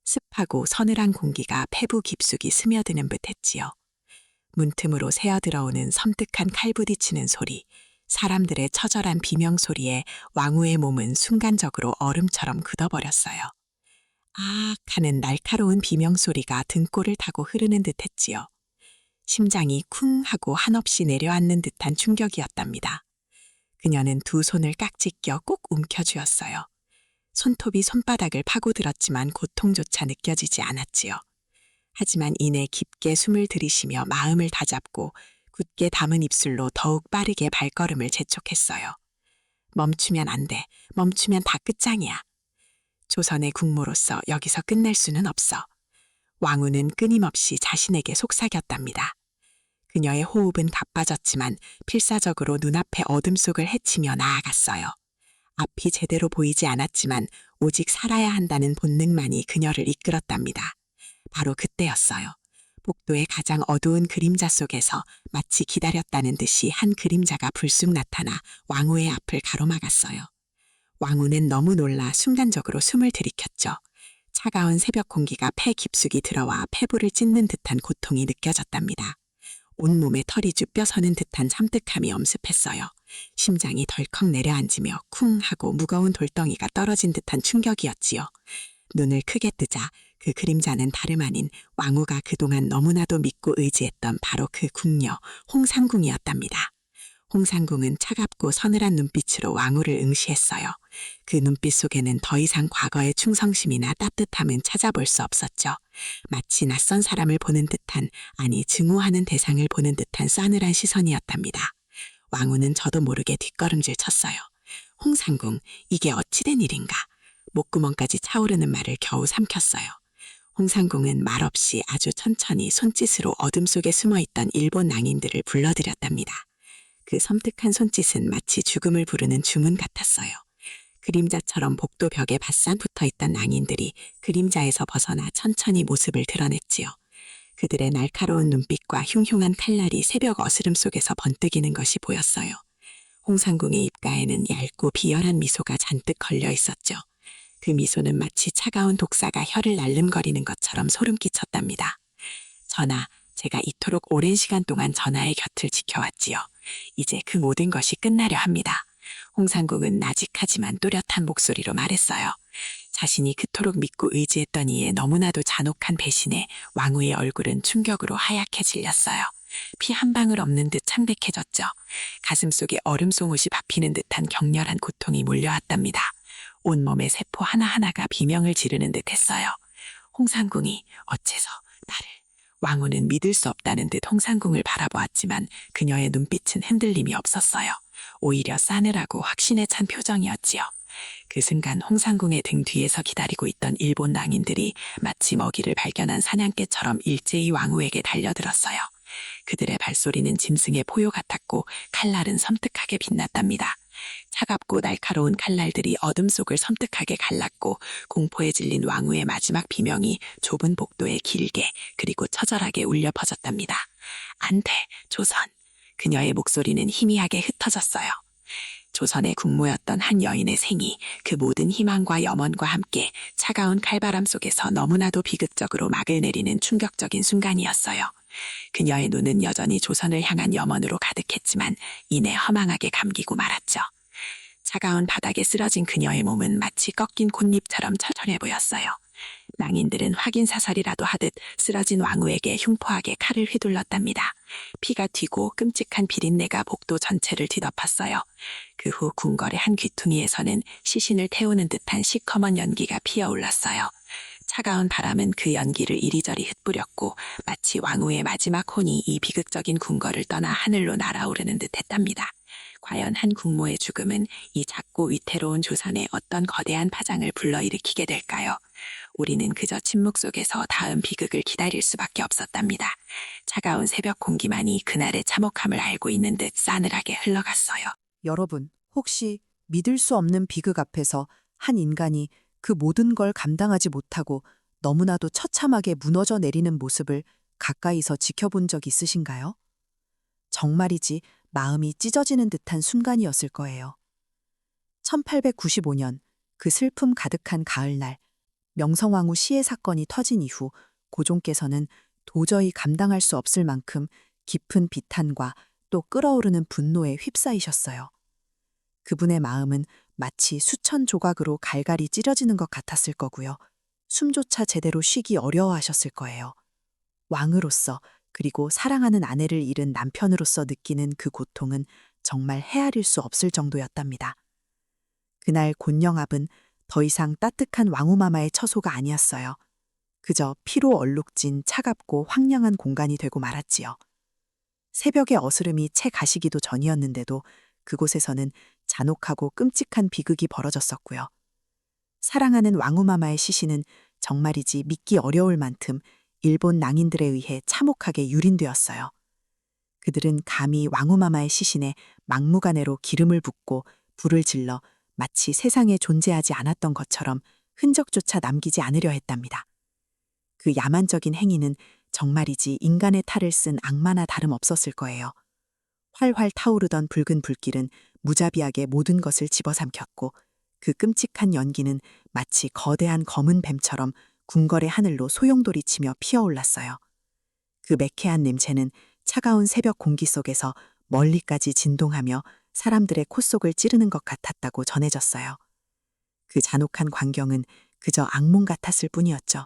습하고 서늘한 공기가 폐부 깊숙이 스며드는 듯했지요. 문틈으로 새어들어오는 섬뜩한 칼 부딪히는 소리, 사람들의 처절한 비명소리에 왕후의 몸은 순간적으로 얼음처럼 굳어버렸어요. 아 하는 날카로운 비명소리가 등골을 타고 흐르는 듯했지요. 심장이 쿵 하고 한없이 내려앉는 듯한 충격이었답니다. 그녀는 두 손을 깍지 껴 꼭 움켜쥐었어요. 손톱이 손바닥을 파고들었지만 고통조차 느껴지지 않았지요. 하지만 이내 깊게 숨을 들이쉬며 마음을 다잡고 굳게 담은 입술로 더욱 빠르게 발걸음을 재촉했어요. 멈추면 안 돼. 멈추면 다 끝장이야. 조선의 국모로서 여기서 끝낼 수는 없어. 왕후는 끊임없이 자신에게 속삭였답니다. 그녀의 호흡은 가빠졌지만 필사적으로 눈앞의 어둠 속을 헤치며 나아갔어요. 앞이 제대로 보이지 않았지만 오직 살아야 한다는 본능만이 그녀를 이끌었답니다. 바로 그때였어요. 복도의 가장 어두운 그림자 속에서 마치 기다렸다는 듯이 한 그림자가 불쑥 나타나 왕후의 앞을 가로막았어요. 왕후는 너무 놀라 순간적으로 숨을 들이켰죠. 차가운 새벽 공기가 폐 깊숙이 들어와 폐부를 찢는 듯한 고통이 느껴졌답니다. 온몸에 털이 쭉 뼈서는 듯한 섬뜩함이 엄습했어요. 심장이 덜컥 내려앉으며 쿵 하고 무거운 돌덩이가 떨어진 듯한 충격이었지요. 눈을 크게 뜨자 그 그림자는 다름 아닌 왕후가 그동안 너무나도 믿고 의지했던 바로 그 궁녀 홍상궁이었답니다. 홍상궁은 차갑고 서늘한 눈빛으로 왕후를 응시했어요. 그 눈빛 속에는 더 이상 과거의 충성심이나 따뜻함은 찾아볼 수 없었죠. 마치 낯선 사람을 보는 듯한, 아니 증오하는 대상을 보는 듯한 싸늘한 시선이었답니다. 왕후는 저도 모르게 뒷걸음질 쳤어요. 홍상궁, 이게 어찌된 일인가? 목구멍까지 차오르는 말을 겨우 삼켰어요. 홍상궁은 말없이 아주 천천히 손짓으로 어둠 속에 숨어있던 일본 낭인들을 불러들였답니다. 그 섬뜩한 손짓은 마치 죽음을 부르는 주문 같았어요. 그림자처럼 복도 벽에 바싹 붙어있던 낭인들이 그림자에서 벗어나 천천히 모습을 드러냈지요. 그들의 날카로운 눈빛과 흉흉한 칼날이 새벽 어스름 속에서 번뜩이는 것이 보였어요. 홍상궁의 입가에는 얇고 비열한 미소가 잔뜩 걸려 있었죠. 그 미소는 마치 차가운 독사가 혀를 날름거리는 것처럼 소름 끼쳤답니다. 전하, 제가 이토록 오랜 시간 동안 전하의 곁을 지켜왔지요. 이제 그 모든 것이 끝나려 합니다. 홍상궁은 나직하지만 또렷한 목소리로 말했어요. 자신이 그토록 믿고 의지했던 이의 너무나도 잔혹한 배신에 왕후의 얼굴은 충격으로 하얗게 질렸어요. 피 한 방울 없는 듯 창백해졌죠. 가슴속에 얼음송곳이 밟히는 듯한 격렬한 고통이 몰려왔답니다. 온몸의 세포 하나하나가 비명을 지르는 듯 했어요. 홍상궁이 어째서 나를... 왕후는 믿을 수 없다는 듯 홍상궁을 바라보았지만 그녀의 눈빛은 흔들림이 없었어요. 오히려 싸늘하고 확신에 찬 표정이었지요. 그 순간 홍상궁의 등 뒤에서 기다리고 있던 일본 낭인들이 마치 먹이를 발견한 사냥개처럼 일제히 왕후에게 달려들었어요. 그들의 발소리는 짐승의 포효 같았고 칼날은 섬뜩하게 빛났답니다. 차갑고 날카로운 칼날들이 어둠 속을 섬뜩하게 갈랐고 공포에 질린 왕후의 마지막 비명이 좁은 복도에 길게 그리고 처절하게 울려 퍼졌답니다. 안 돼, 조선. 그녀의 목소리는 희미하게 흩어졌어요. 조선의 국모였던 한 여인의 생이 그 모든 희망과 염원과 함께 차가운 칼바람 속에서 너무나도 비극적으로 막을 내리는 충격적인 순간이었어요. 그녀의 눈은 여전히 조선을 향한 염원으로 가득했지만 이내 허망하게 감기고 말았죠. 차가운 바닥에 쓰러진 그녀의 몸은 마치 꺾인 콧잎처럼 처절해 보였어요. 낭인들은 확인사살이라도 하듯 쓰러진 왕후에게 흉포하게 칼을 휘둘렀답니다. 피가 튀고 끔찍한 비린내가 복도 전체를 뒤덮었어요. 그 후 궁궐의 한 귀퉁이에서는 시신을 태우는 듯한 시커먼 연기가 피어올랐어요. 차가운 바람은 그 연기를 이리저리 흩뿌렸고 마치 왕후의 마지막 혼이 이 비극적인 궁궐을 떠나 하늘로 날아오르는 듯 했답니다. 과연 한 국모의 죽음은 이 작고 위태로운 조선에 어떤 거대한 파장을 불러일으키게 될까요? 우리는 그저 침묵 속에서 다음 비극을 기다릴 수밖에 없었답니다. 차가운 새벽 공기만이 그날의 참혹함을 알고 있는 듯 싸늘하게 흘러갔어요. 여러분, 혹시 믿을 수 없는 비극 앞에서 한 인간이 그 모든 걸 감당하지 못하고 너무나도 처참하게 무너져 내리는 모습을 가까이서 지켜본 적 있으신가요? 정말이지 마음이 찢어지는 듯한 순간이었을 거예요. 1895년 그 슬픔 가득한 가을날, 명성황후 시해 사건이 터진 이후 고종께서는 도저히 감당할 수 없을 만큼 깊은 비탄과 또 끓어오르는 분노에 휩싸이셨어요. 그분의 마음은 마치 수천 조각으로 갈갈이 찢어지는 것 같았을 거고요. 숨조차 제대로 쉬기 어려워하셨을 거예요. 왕으로서 그리고 사랑하는 아내를 잃은 남편으로서 느끼는 그 고통은 정말 헤아릴 수 없을 정도였답니다. 그날 곤영합은 더 이상 따뜻한 왕후마마의 처소가 아니었어요. 그저 피로 얼룩진 차갑고 황량한 공간이 되고 말았지요. 새벽의 어스름이 채 가시기도 전이었는데도 그곳에서는 잔혹하고 끔찍한 비극이 벌어졌었고요. 사랑하는 왕후마마의 시신은 정말이지 믿기 어려울 만큼 일본 낭인들에 의해 참혹하게 유린되었어요. 그들은 감히 왕후마마의 시신에 막무가내로 기름을 붓고 불을 질러 마치 세상에 존재하지 않았던 것처럼 흔적조차 남기지 않으려 했답니다. 그 야만적인 행위는 정말이지 인간의 탈을 쓴 악마나 다름없었을 거예요. 활활 타오르던 붉은 불길은 무자비하게 모든 것을 집어삼켰고 그 끔찍한 연기는 마치 거대한 검은 뱀처럼 궁궐의 하늘로 소용돌이치며 피어올랐어요. 그 매캐한 냄새는 차가운 새벽 공기 속에서 멀리까지 진동하며 사람들의 콧속을 찌르는 것 같았다고 전해졌어요. 그 잔혹한 광경은 그저 악몽 같았을 뿐이었죠.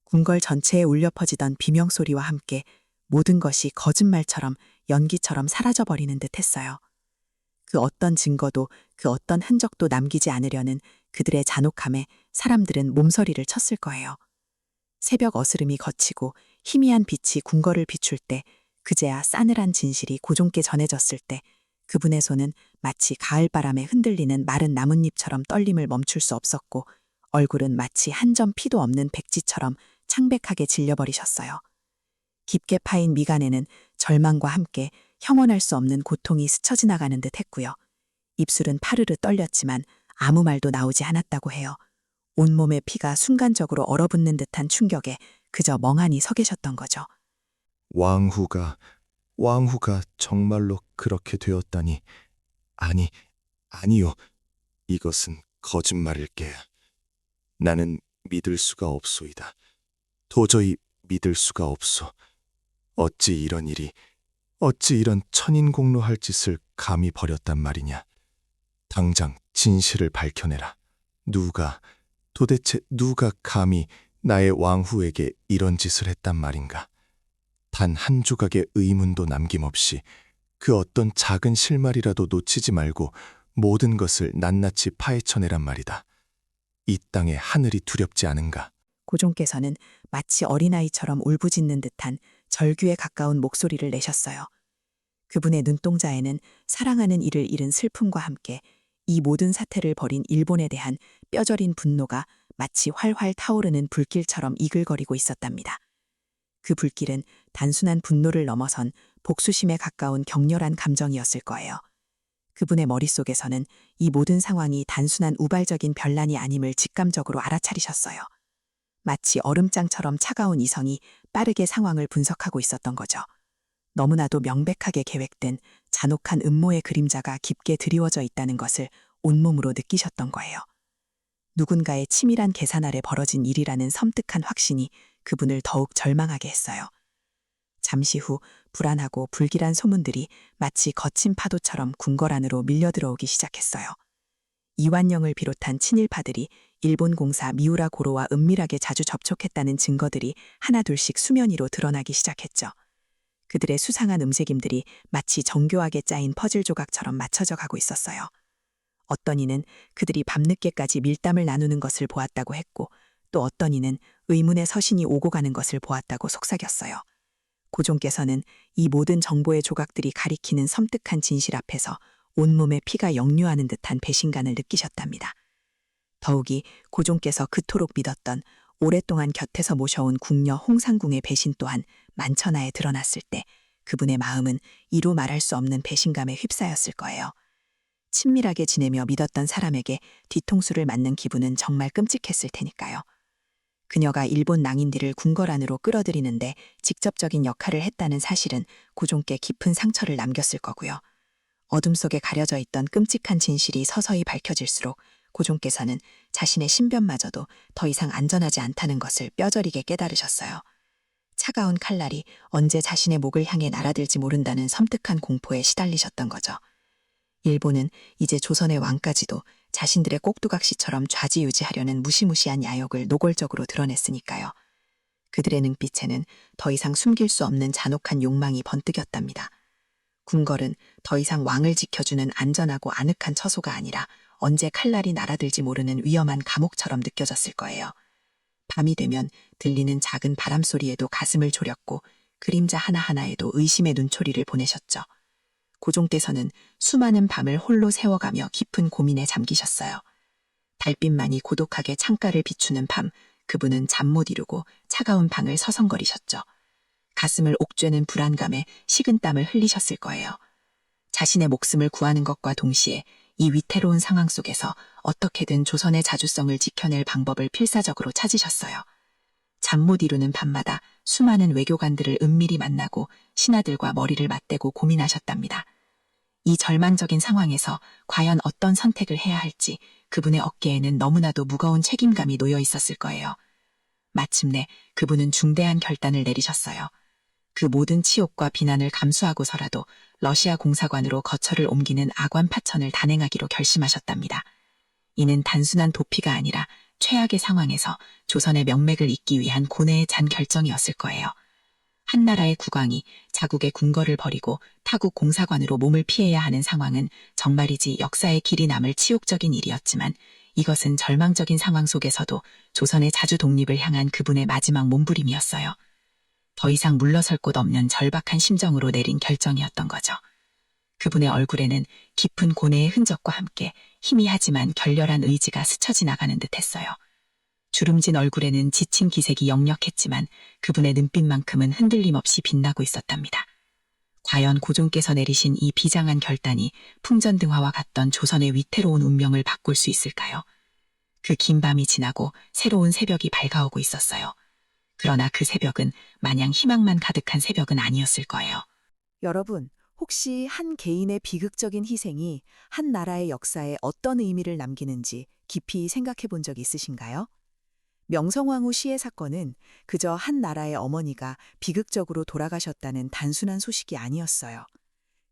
궁궐 전체에 울려 퍼지던 비명소리와 함께 모든 것이 거짓말처럼 연기처럼 사라져버리는 듯 했어요. 그 어떤 증거도 그 어떤 흔적도 남기지 않으려는 그들의 잔혹함에 사람들은 몸서리를 쳤을 거예요. 새벽 어스름이 걷히고 희미한 빛이 궁궐을 비출 때 그제야 싸늘한 진실이 고종께 전해졌을 때 그분의 손은 마치 가을바람에 흔들리는 마른 나뭇잎처럼 떨림을 멈출 수 없었고 얼굴은 마치 한 점 피도 없는 백지처럼 창백하게 질려버리셨어요. 깊게 파인 미간에는 절망과 함께 형언할 수 없는 고통이 스쳐 지나가는 듯 했고요. 입술은 파르르 떨렸지만 아무 말도 나오지 않았다고 해요. 온몸의 피가 순간적으로 얼어붙는 듯한 충격에 그저 멍하니 서 계셨던 거죠. 왕후가 정말로 그렇게 되었다니. 아니요. 이것은 거짓말일게. 나는 믿을 수가 없소이다. 도저히 믿을 수가 없소. 어찌 이런 천인공노할 짓을 감히 벌였단 말이냐. 당장 진실을 밝혀내라. 도대체 누가 감히 나의 왕후에게 이런 짓을 했단 말인가. 단 한 조각의 의문도 남김없이 그 어떤 작은 실마리라도 놓치지 말고 모든 것을 낱낱이 파헤쳐내란 말이다. 이 땅의 하늘이 두렵지 않은가. 고종께서는 마치 어린아이처럼 울부짖는 듯한 절규에 가까운 목소리를 내셨어요. 그분의 눈동자에는 사랑하는 이를 잃은 슬픔과 함께 이 모든 사태를 벌인 일본에 대한 뼈저린 분노가 마치 활활 타오르는 불길처럼 이글거리고 있었답니다. 그 불길은 단순한 분노를 넘어선 복수심에 가까운 격렬한 감정이었을 거예요. 그분의 머릿속에서는 이 모든 상황이 단순한 우발적인 변란이 아님을 직감적으로 알아차리셨어요. 마치 얼음장처럼 차가운 이성이 빠르게 상황을 분석하고 있었던 거죠. 너무나도 명백하게 계획된 잔혹한 음모의 그림자가 깊게 드리워져 있다는 것을 온몸으로 느끼셨던 거예요. 누군가의 치밀한 계산 아래 벌어진 일이라는 섬뜩한 확신이 그분을 더욱 절망하게 했어요. 잠시 후 불안하고 불길한 소문들이 마치 거친 파도처럼 궁궐 안으로 밀려들어오기 시작했어요. 이완영을 비롯한 친일파들이 일본 공사 미우라 고로와 은밀하게 자주 접촉했다는 증거들이 하나둘씩 수면 위로 드러나기 시작했죠. 그들의 수상한 움직임들이 마치 정교하게 짜인 퍼즐 조각처럼 맞춰져 가고 있었어요. 어떤 이는 그들이 밤늦게까지 밀담을 나누는 것을 보았다고 했고, 또 어떤 이는 의문의 서신이 오고 가는 것을 보았다고 속삭였어요. 고종께서는 이 모든 정보의 조각들이 가리키는 섬뜩한 진실 앞에서 온몸에 피가 역류하는 듯한 배신감을 느끼셨답니다. 더욱이 고종께서 그토록 믿었던 오랫동안 곁에서 모셔온 궁녀 홍상궁의 배신 또한 만천하에 드러났을 때 그분의 마음은 이루 말할 수 없는 배신감에 휩싸였을 거예요. 친밀하게 지내며 믿었던 사람에게 뒤통수를 맞는 기분은 정말 끔찍했을 테니까요. 그녀가 일본 낭인들을 궁궐 안으로 끌어들이는데 직접적인 역할을 했다는 사실은 고종께 깊은 상처를 남겼을 거고요. 어둠 속에 가려져 있던 끔찍한 진실이 서서히 밝혀질수록 고종께서는 자신의 신변마저도 더 이상 안전하지 않다는 것을 뼈저리게 깨달으셨어요. 차가운 칼날이 언제 자신의 목을 향해 날아들지 모른다는 섬뜩한 공포에 시달리셨던 거죠. 일본은 이제 조선의 왕까지도 자신들의 꼭두각시처럼 좌지우지하려는 무시무시한 야욕을 노골적으로 드러냈으니까요. 그들의 눈빛에는 더 이상 숨길 수 없는 잔혹한 욕망이 번뜩였답니다. 궁궐은 더 이상 왕을 지켜주는 안전하고 아늑한 처소가 아니라 언제 칼날이 날아들지 모르는 위험한 감옥처럼 느껴졌을 거예요. 밤이 되면 들리는 작은 바람소리에도 가슴을 졸였고 그림자 하나하나에도 의심의 눈초리를 보내셨죠. 고종께서는 수많은 밤을 홀로 세워가며 깊은 고민에 잠기셨어요. 달빛만이 고독하게 창가를 비추는 밤, 그분은 잠 못 이루고 차가운 방을 서성거리셨죠. 가슴을 옥죄는 불안감에 식은땀을 흘리셨을 거예요. 자신의 목숨을 구하는 것과 동시에 이 위태로운 상황 속에서 어떻게든 조선의 자주성을 지켜낼 방법을 필사적으로 찾으셨어요. 잠 못 이루는 밤마다 수많은 외교관들을 은밀히 만나고 신하들과 머리를 맞대고 고민하셨답니다. 이 절망적인 상황에서 과연 어떤 선택을 해야 할지 그분의 어깨에는 너무나도 무거운 책임감이 놓여 있었을 거예요. 마침내 그분은 중대한 결단을 내리셨어요. 그 모든 치욕과 비난을 감수하고서라도 러시아 공사관으로 거처를 옮기는 악원 파천을 단행하기로 결심하셨답니다. 이는 단순한 도피가 아니라 최악의 상황에서 조선의 명맥을 잇기 위한 고뇌의 잔 결정이었을 거예요. 한나라의 국왕이 자국의 궁궐을 버리고 타국 공사관으로 몸을 피해야 하는 상황은 정말이지 역사의 길이 남을 치욕적인 일이었지만 이것은 절망적인 상황 속에서도 조선의 자주 독립을 향한 그분의 마지막 몸부림이었어요. 더 이상 물러설 곳 없는 절박한 심정으로 내린 결정이었던 거죠. 그분의 얼굴에는 깊은 고뇌의 흔적과 함께 희미하지만 결렬한 의지가 스쳐 지나가는 듯했어요. 주름진 얼굴에는 지친 기색이 역력했지만 그분의 눈빛만큼은 흔들림 없이 빛나고 있었답니다. 과연 고종께서 내리신 이 비장한 결단이 풍전등화와 같던 조선의 위태로운 운명을 바꿀 수 있을까요? 그 긴 밤이 지나고 새로운 새벽이 밝아오고 있었어요. 그러나 그 새벽은 마냥 희망만 가득한 새벽은 아니었을 거예요. 여러분, 혹시 한 개인의 비극적인 희생이 한 나라의 역사에 어떤 의미를 남기는지 깊이 생각해 본 적 있으신가요? 명성황후 시해 사건은 그저 한 나라의 어머니가 비극적으로 돌아가셨다는 단순한 소식이 아니었어요.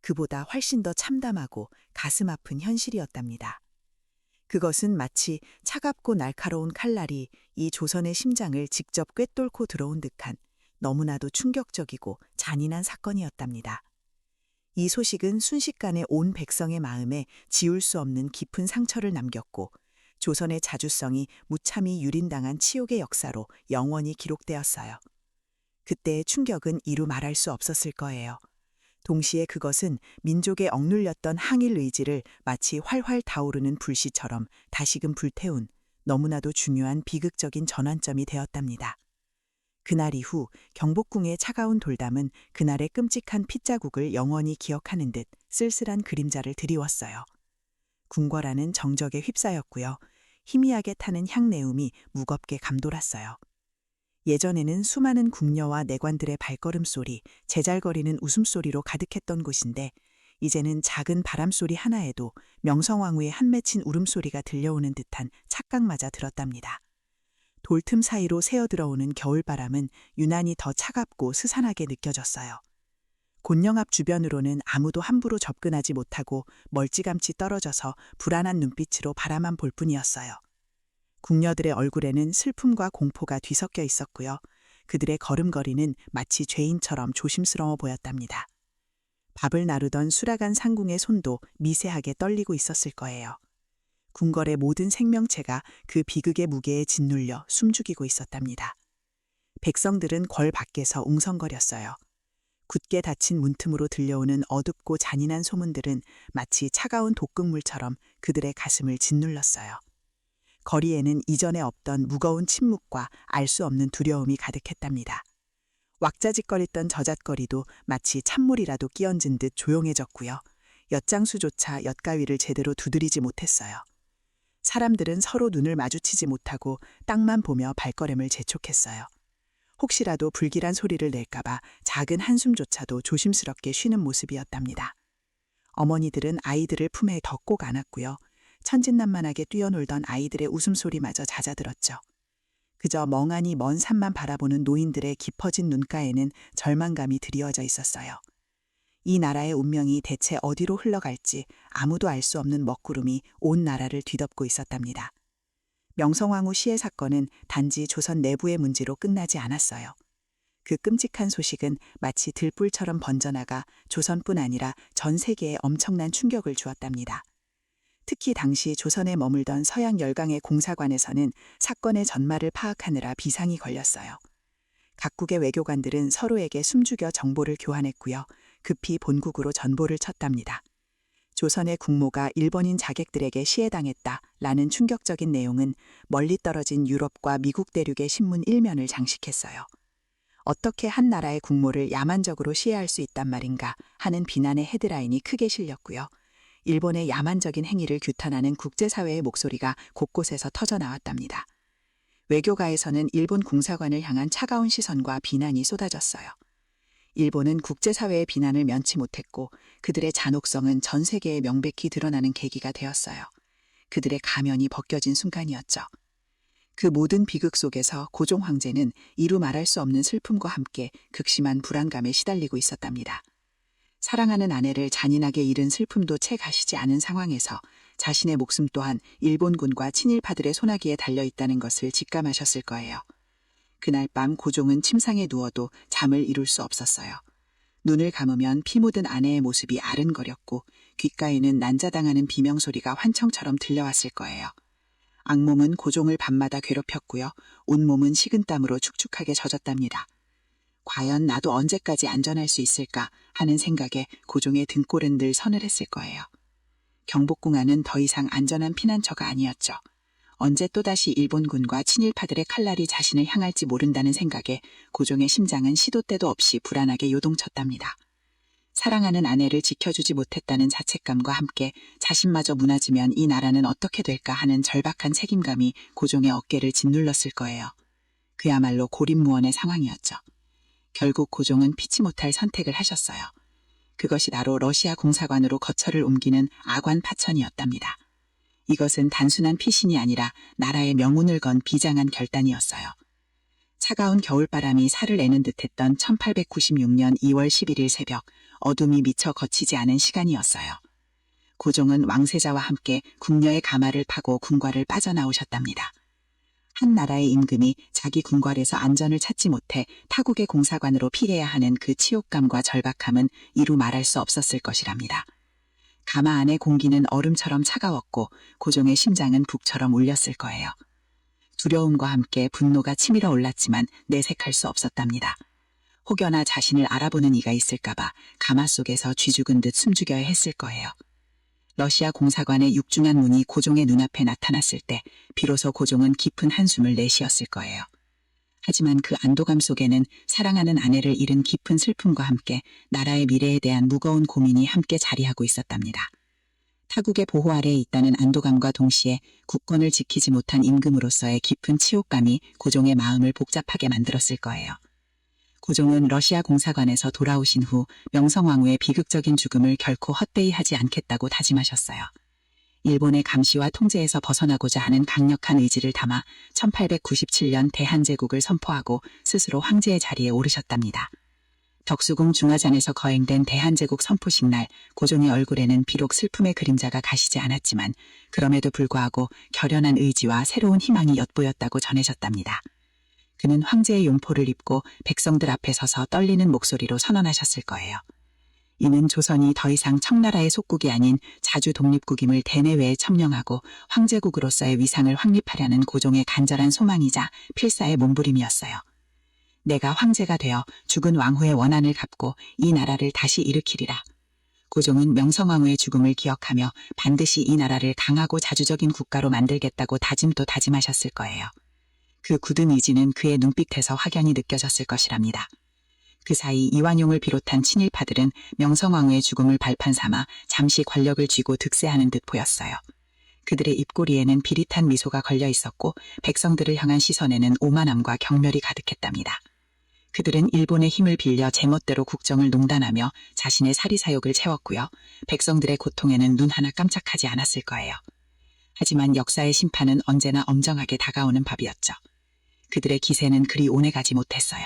그보다 훨씬 더 참담하고 가슴 아픈 현실이었답니다. 그것은 마치 차갑고 날카로운 칼날이 이 조선의 심장을 직접 꿰뚫고 들어온 듯한 너무나도 충격적이고 잔인한 사건이었답니다. 이 소식은 순식간에 온 백성의 마음에 지울 수 없는 깊은 상처를 남겼고 조선의 자주성이 무참히 유린당한 치욕의 역사로 영원히 기록되었어요. 그때의 충격은 이루 말할 수 없었을 거예요. 동시에 그것은 민족의 억눌렸던 항일 의지를 마치 활활 타오르는 불씨처럼 다시금 불태운 너무나도 중요한 비극적인 전환점이 되었답니다. 그날 이후 경복궁의 차가운 돌담은 그날의 끔찍한 핏자국을 영원히 기억하는 듯 쓸쓸한 그림자를 드리웠어요. 궁궐안은 정적에 휩싸였고요. 희미하게 타는 향내음이 무겁게 감돌았어요. 예전에는 수많은 궁녀와 내관들의 발걸음소리, 제잘거리는 웃음소리로 가득했던 곳인데 이제는 작은 바람소리 하나에도 명성황후의 한맺힌 울음소리가 들려오는 듯한 착각마저 들었답니다. 돌틈 사이로 새어들어오는 겨울바람은 유난히 더 차갑고 스산하게 느껴졌어요. 곤령 앞 주변으로는 아무도 함부로 접근하지 못하고 멀찌감치 떨어져서 불안한 눈빛으로 바라만 볼 뿐이었어요. 궁녀들의 얼굴에는 슬픔과 공포가 뒤섞여 있었고요. 그들의 걸음걸이는 마치 죄인처럼 조심스러워 보였답니다. 밥을 나르던 수라간 상궁의 손도 미세하게 떨리고 있었을 거예요. 궁궐의 모든 생명체가 그 비극의 무게에 짓눌려 숨죽이고 있었답니다. 백성들은 궐 밖에서 웅성거렸어요. 굳게 닫힌 문틈으로 들려오는 어둡고 잔인한 소문들은 마치 차가운 독극물처럼 그들의 가슴을 짓눌렀어요. 거리에는 이전에 없던 무거운 침묵과 알 수 없는 두려움이 가득했답니다. 왁자지껄했던 저잣거리도 마치 찬물이라도 끼얹은 듯 조용해졌고요. 엿장수조차 엿가위를 제대로 두드리지 못했어요. 사람들은 서로 눈을 마주치지 못하고 땅만 보며 발걸음을 재촉했어요. 혹시라도 불길한 소리를 낼까봐 작은 한숨조차도 조심스럽게 쉬는 모습이었답니다. 어머니들은 아이들을 품에 더 꼭 안았고요. 천진난만하게 뛰어놀던 아이들의 웃음소리마저 잦아들었죠. 그저 멍하니 먼 산만 바라보는 노인들의 깊어진 눈가에는 절망감이 드리워져 있었어요. 이 나라의 운명이 대체 어디로 흘러갈지 아무도 알 수 없는 먹구름이 온 나라를 뒤덮고 있었답니다. 명성황후 시해 사건은 단지 조선 내부의 문제로 끝나지 않았어요. 그 끔찍한 소식은 마치 들불처럼 번져나가 조선뿐 아니라 전 세계에 엄청난 충격을 주었답니다. 특히 당시 조선에 머물던 서양 열강의 공사관에서는 사건의 전말을 파악하느라 비상이 걸렸어요. 각국의 외교관들은 서로에게 숨죽여 정보를 교환했고요. 급히 본국으로 전보를 쳤답니다. 조선의 국모가 일본인 자객들에게 시해당했다라는 충격적인 내용은 멀리 떨어진 유럽과 미국 대륙의 신문 일면을 장식했어요. 어떻게 한 나라의 국모를 야만적으로 시해할 수 있단 말인가 하는 비난의 헤드라인이 크게 실렸고요. 일본의 야만적인 행위를 규탄하는 국제사회의 목소리가 곳곳에서 터져나왔답니다. 외교가에서는 일본 공사관을 향한 차가운 시선과 비난이 쏟아졌어요. 일본은 국제사회의 비난을 면치 못했고 그들의 잔혹성은 전 세계에 명백히 드러나는 계기가 되었어요. 그들의 가면이 벗겨진 순간이었죠. 그 모든 비극 속에서 고종 황제는 이루 말할 수 없는 슬픔과 함께 극심한 불안감에 시달리고 있었답니다. 사랑하는 아내를 잔인하게 잃은 슬픔도 채 가시지 않은 상황에서 자신의 목숨 또한 일본군과 친일파들의 소나기에 달려있다는 것을 직감하셨을 거예요. 그날 밤 고종은 침상에 누워도 잠을 이룰 수 없었어요. 눈을 감으면 피 묻은 아내의 모습이 아른거렸고 귓가에는 난자당하는 비명소리가 환청처럼 들려왔을 거예요. 악몽은 고종을 밤마다 괴롭혔고요. 온몸은 식은땀으로 축축하게 젖었답니다. 과연 나도 언제까지 안전할 수 있을까 하는 생각에 고종의 등골은 늘 서늘했을 거예요. 경복궁 안은 더 이상 안전한 피난처가 아니었죠. 언제 또다시 일본군과 친일파들의 칼날이 자신을 향할지 모른다는 생각에 고종의 심장은 시도 때도 없이 불안하게 요동쳤답니다. 사랑하는 아내를 지켜주지 못했다는 자책감과 함께 자신마저 무너지면 이 나라는 어떻게 될까 하는 절박한 책임감이 고종의 어깨를 짓눌렀을 거예요. 그야말로 고립무원의 상황이었죠. 결국 고종은 피치 못할 선택을 하셨어요. 그것이 바로 러시아 공사관으로 거처를 옮기는 아관 파천이었답니다. 이것은 단순한 피신이 아니라 나라의 명운을 건 비장한 결단이었어요. 차가운 겨울바람이 살을 내는 듯했던 1896년 2월 11일 새벽, 어둠이 미처 거치지 않은 시간이었어요. 고종은 왕세자와 함께 궁녀의 가마를 파고 궁궐을 빠져나오셨답니다. 한 나라의 임금이 자기 궁궐에서 안전을 찾지 못해 타국의 공사관으로 피해야 하는 그 치욕감과 절박함은 이루 말할 수 없었을 것이랍니다. 가마 안의 공기는 얼음처럼 차가웠고 고종의 심장은 북처럼 울렸을 거예요. 두려움과 함께 분노가 치밀어 올랐지만 내색할 수 없었답니다. 혹여나 자신을 알아보는 이가 있을까봐 가마 속에서 쥐죽은 듯 숨죽여야 했을 거예요. 러시아 공사관의 육중한 문이 고종의 눈앞에 나타났을 때 비로소 고종은 깊은 한숨을 내쉬었을 거예요. 하지만 그 안도감 속에는 사랑하는 아내를 잃은 깊은 슬픔과 함께 나라의 미래에 대한 무거운 고민이 함께 자리하고 있었답니다. 타국의 보호 아래에 있다는 안도감과 동시에 국권을 지키지 못한 임금으로서의 깊은 치욕감이 고종의 마음을 복잡하게 만들었을 거예요. 고종은 러시아 공사관에서 돌아오신 후 명성황후의 비극적인 죽음을 결코 헛되이 하지 않겠다고 다짐하셨어요. 일본의 감시와 통제에서 벗어나고자 하는 강력한 의지를 담아 1897년 대한제국을 선포하고 스스로 황제의 자리에 오르셨답니다. 덕수궁 중화전에서 거행된 대한제국 선포식 날 고종의 얼굴에는 비록 슬픔의 그림자가 가시지 않았지만 그럼에도 불구하고 결연한 의지와 새로운 희망이 엿보였다고 전해졌답니다. 그는 황제의 용포를 입고 백성들 앞에 서서 떨리는 목소리로 선언하셨을 거예요. 이는 조선이 더 이상 청나라의 속국이 아닌 자주 독립국임을 대내외에 첨령하고 황제국으로서의 위상을 확립하려는 고종의 간절한 소망이자 필사의 몸부림이었어요. 내가 황제가 되어 죽은 왕후의 원한을 갚고 이 나라를 다시 일으키리라. 고종은 명성황후의 죽음을 기억하며 반드시 이 나라를 강하고 자주적인 국가로 만들겠다고 다짐도 다짐하셨을 거예요. 그 굳은 의지는 그의 눈빛에서 확연히 느껴졌을 것이랍니다. 그 사이 이완용을 비롯한 친일파들은 명성황후의 죽음을 발판 삼아 잠시 권력을 쥐고 득세하는 듯 보였어요. 그들의 입꼬리에는 비릿한 미소가 걸려 있었고 백성들을 향한 시선에는 오만함과 경멸이 가득했답니다. 그들은 일본의 힘을 빌려 제멋대로 국정을 농단하며 자신의 사리사욕을 채웠고요. 백성들의 고통에는 눈 하나 깜짝하지 않았을 거예요. 하지만 역사의 심판은 언제나 엄정하게 다가오는 법이었죠. 그들의 기세는 그리 오래가지 못했어요.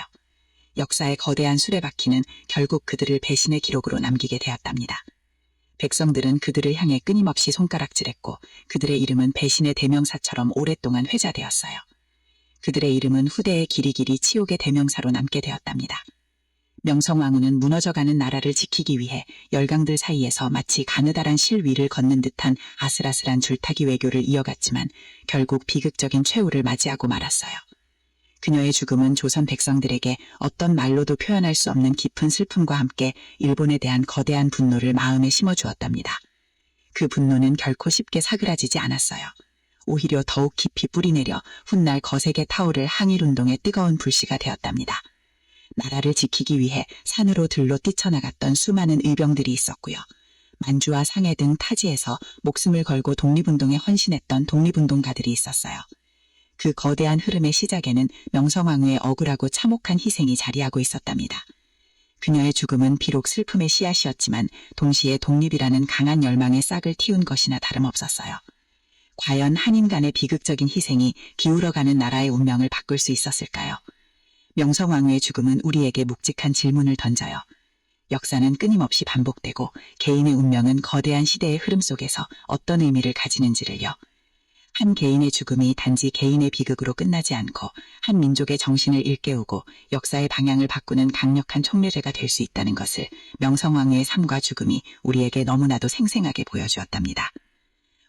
역사의 거대한 수레바퀴는 결국 그들을 배신의 기록으로 남기게 되었답니다. 백성들은 그들을 향해 끊임없이 손가락질했고 그들의 이름은 배신의 대명사처럼 오랫동안 회자되었어요. 그들의 이름은 후대의 길이길이 치욕의 대명사로 남게 되었답니다. 명성황후는 무너져가는 나라를 지키기 위해 열강들 사이에서 마치 가느다란 실 위를 걷는 듯한 아슬아슬한 줄타기 외교를 이어갔지만 결국 비극적인 최후를 맞이하고 말았어요. 그녀의 죽음은 조선 백성들에게 어떤 말로도 표현할 수 없는 깊은 슬픔과 함께 일본에 대한 거대한 분노를 마음에 심어주었답니다. 그 분노는 결코 쉽게 사그라지지 않았어요. 오히려 더욱 깊이 뿌리내려 훗날 거세게 타오를 항일운동의 뜨거운 불씨가 되었답니다. 나라를 지키기 위해 산으로 들로 뛰쳐나갔던 수많은 의병들이 있었고요. 만주와 상해 등 타지에서 목숨을 걸고 독립운동에 헌신했던 독립운동가들이 있었어요. 그 거대한 흐름의 시작에는 명성황후의 억울하고 참혹한 희생이 자리하고 있었답니다. 그녀의 죽음은 비록 슬픔의 씨앗이었지만 동시에 독립이라는 강한 열망의 싹을 틔운 것이나 다름없었어요. 과연 한 인간의 비극적인 희생이 기울어가는 나라의 운명을 바꿀 수 있었을까요? 명성황후의 죽음은 우리에게 묵직한 질문을 던져요. 역사는 끊임없이 반복되고 개인의 운명은 거대한 시대의 흐름 속에서 어떤 의미를 가지는지를요. 한 개인의 죽음이 단지 개인의 비극으로 끝나지 않고 한 민족의 정신을 일깨우고 역사의 방향을 바꾸는 강력한 촉매제가 될 수 있다는 것을 명성황후의 삶과 죽음이 우리에게 너무나도 생생하게 보여주었답니다.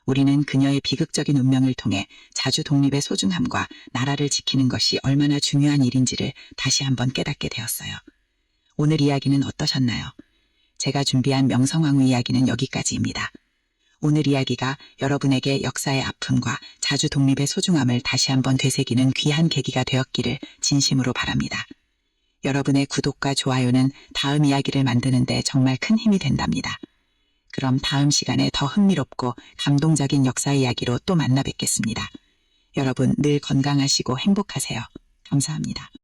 우리는 그녀의 비극적인 운명을 통해 자주 독립의 소중함과 나라를 지키는 것이 얼마나 중요한 일인지를 다시 한번 깨닫게 되었어요. 오늘 이야기는 어떠셨나요? 제가 준비한 명성황후 이야기는 여기까지입니다. 오늘 이야기가 여러분에게 역사의 아픔과 자주 독립의 소중함을 다시 한번 되새기는 귀한 계기가 되었기를 진심으로 바랍니다. 여러분의 구독과 좋아요는 다음 이야기를 만드는데 정말 큰 힘이 된답니다. 그럼 다음 시간에 더 흥미롭고 감동적인 역사 이야기로 또 만나 뵙겠습니다. 여러분 늘 건강하시고 행복하세요. 감사합니다.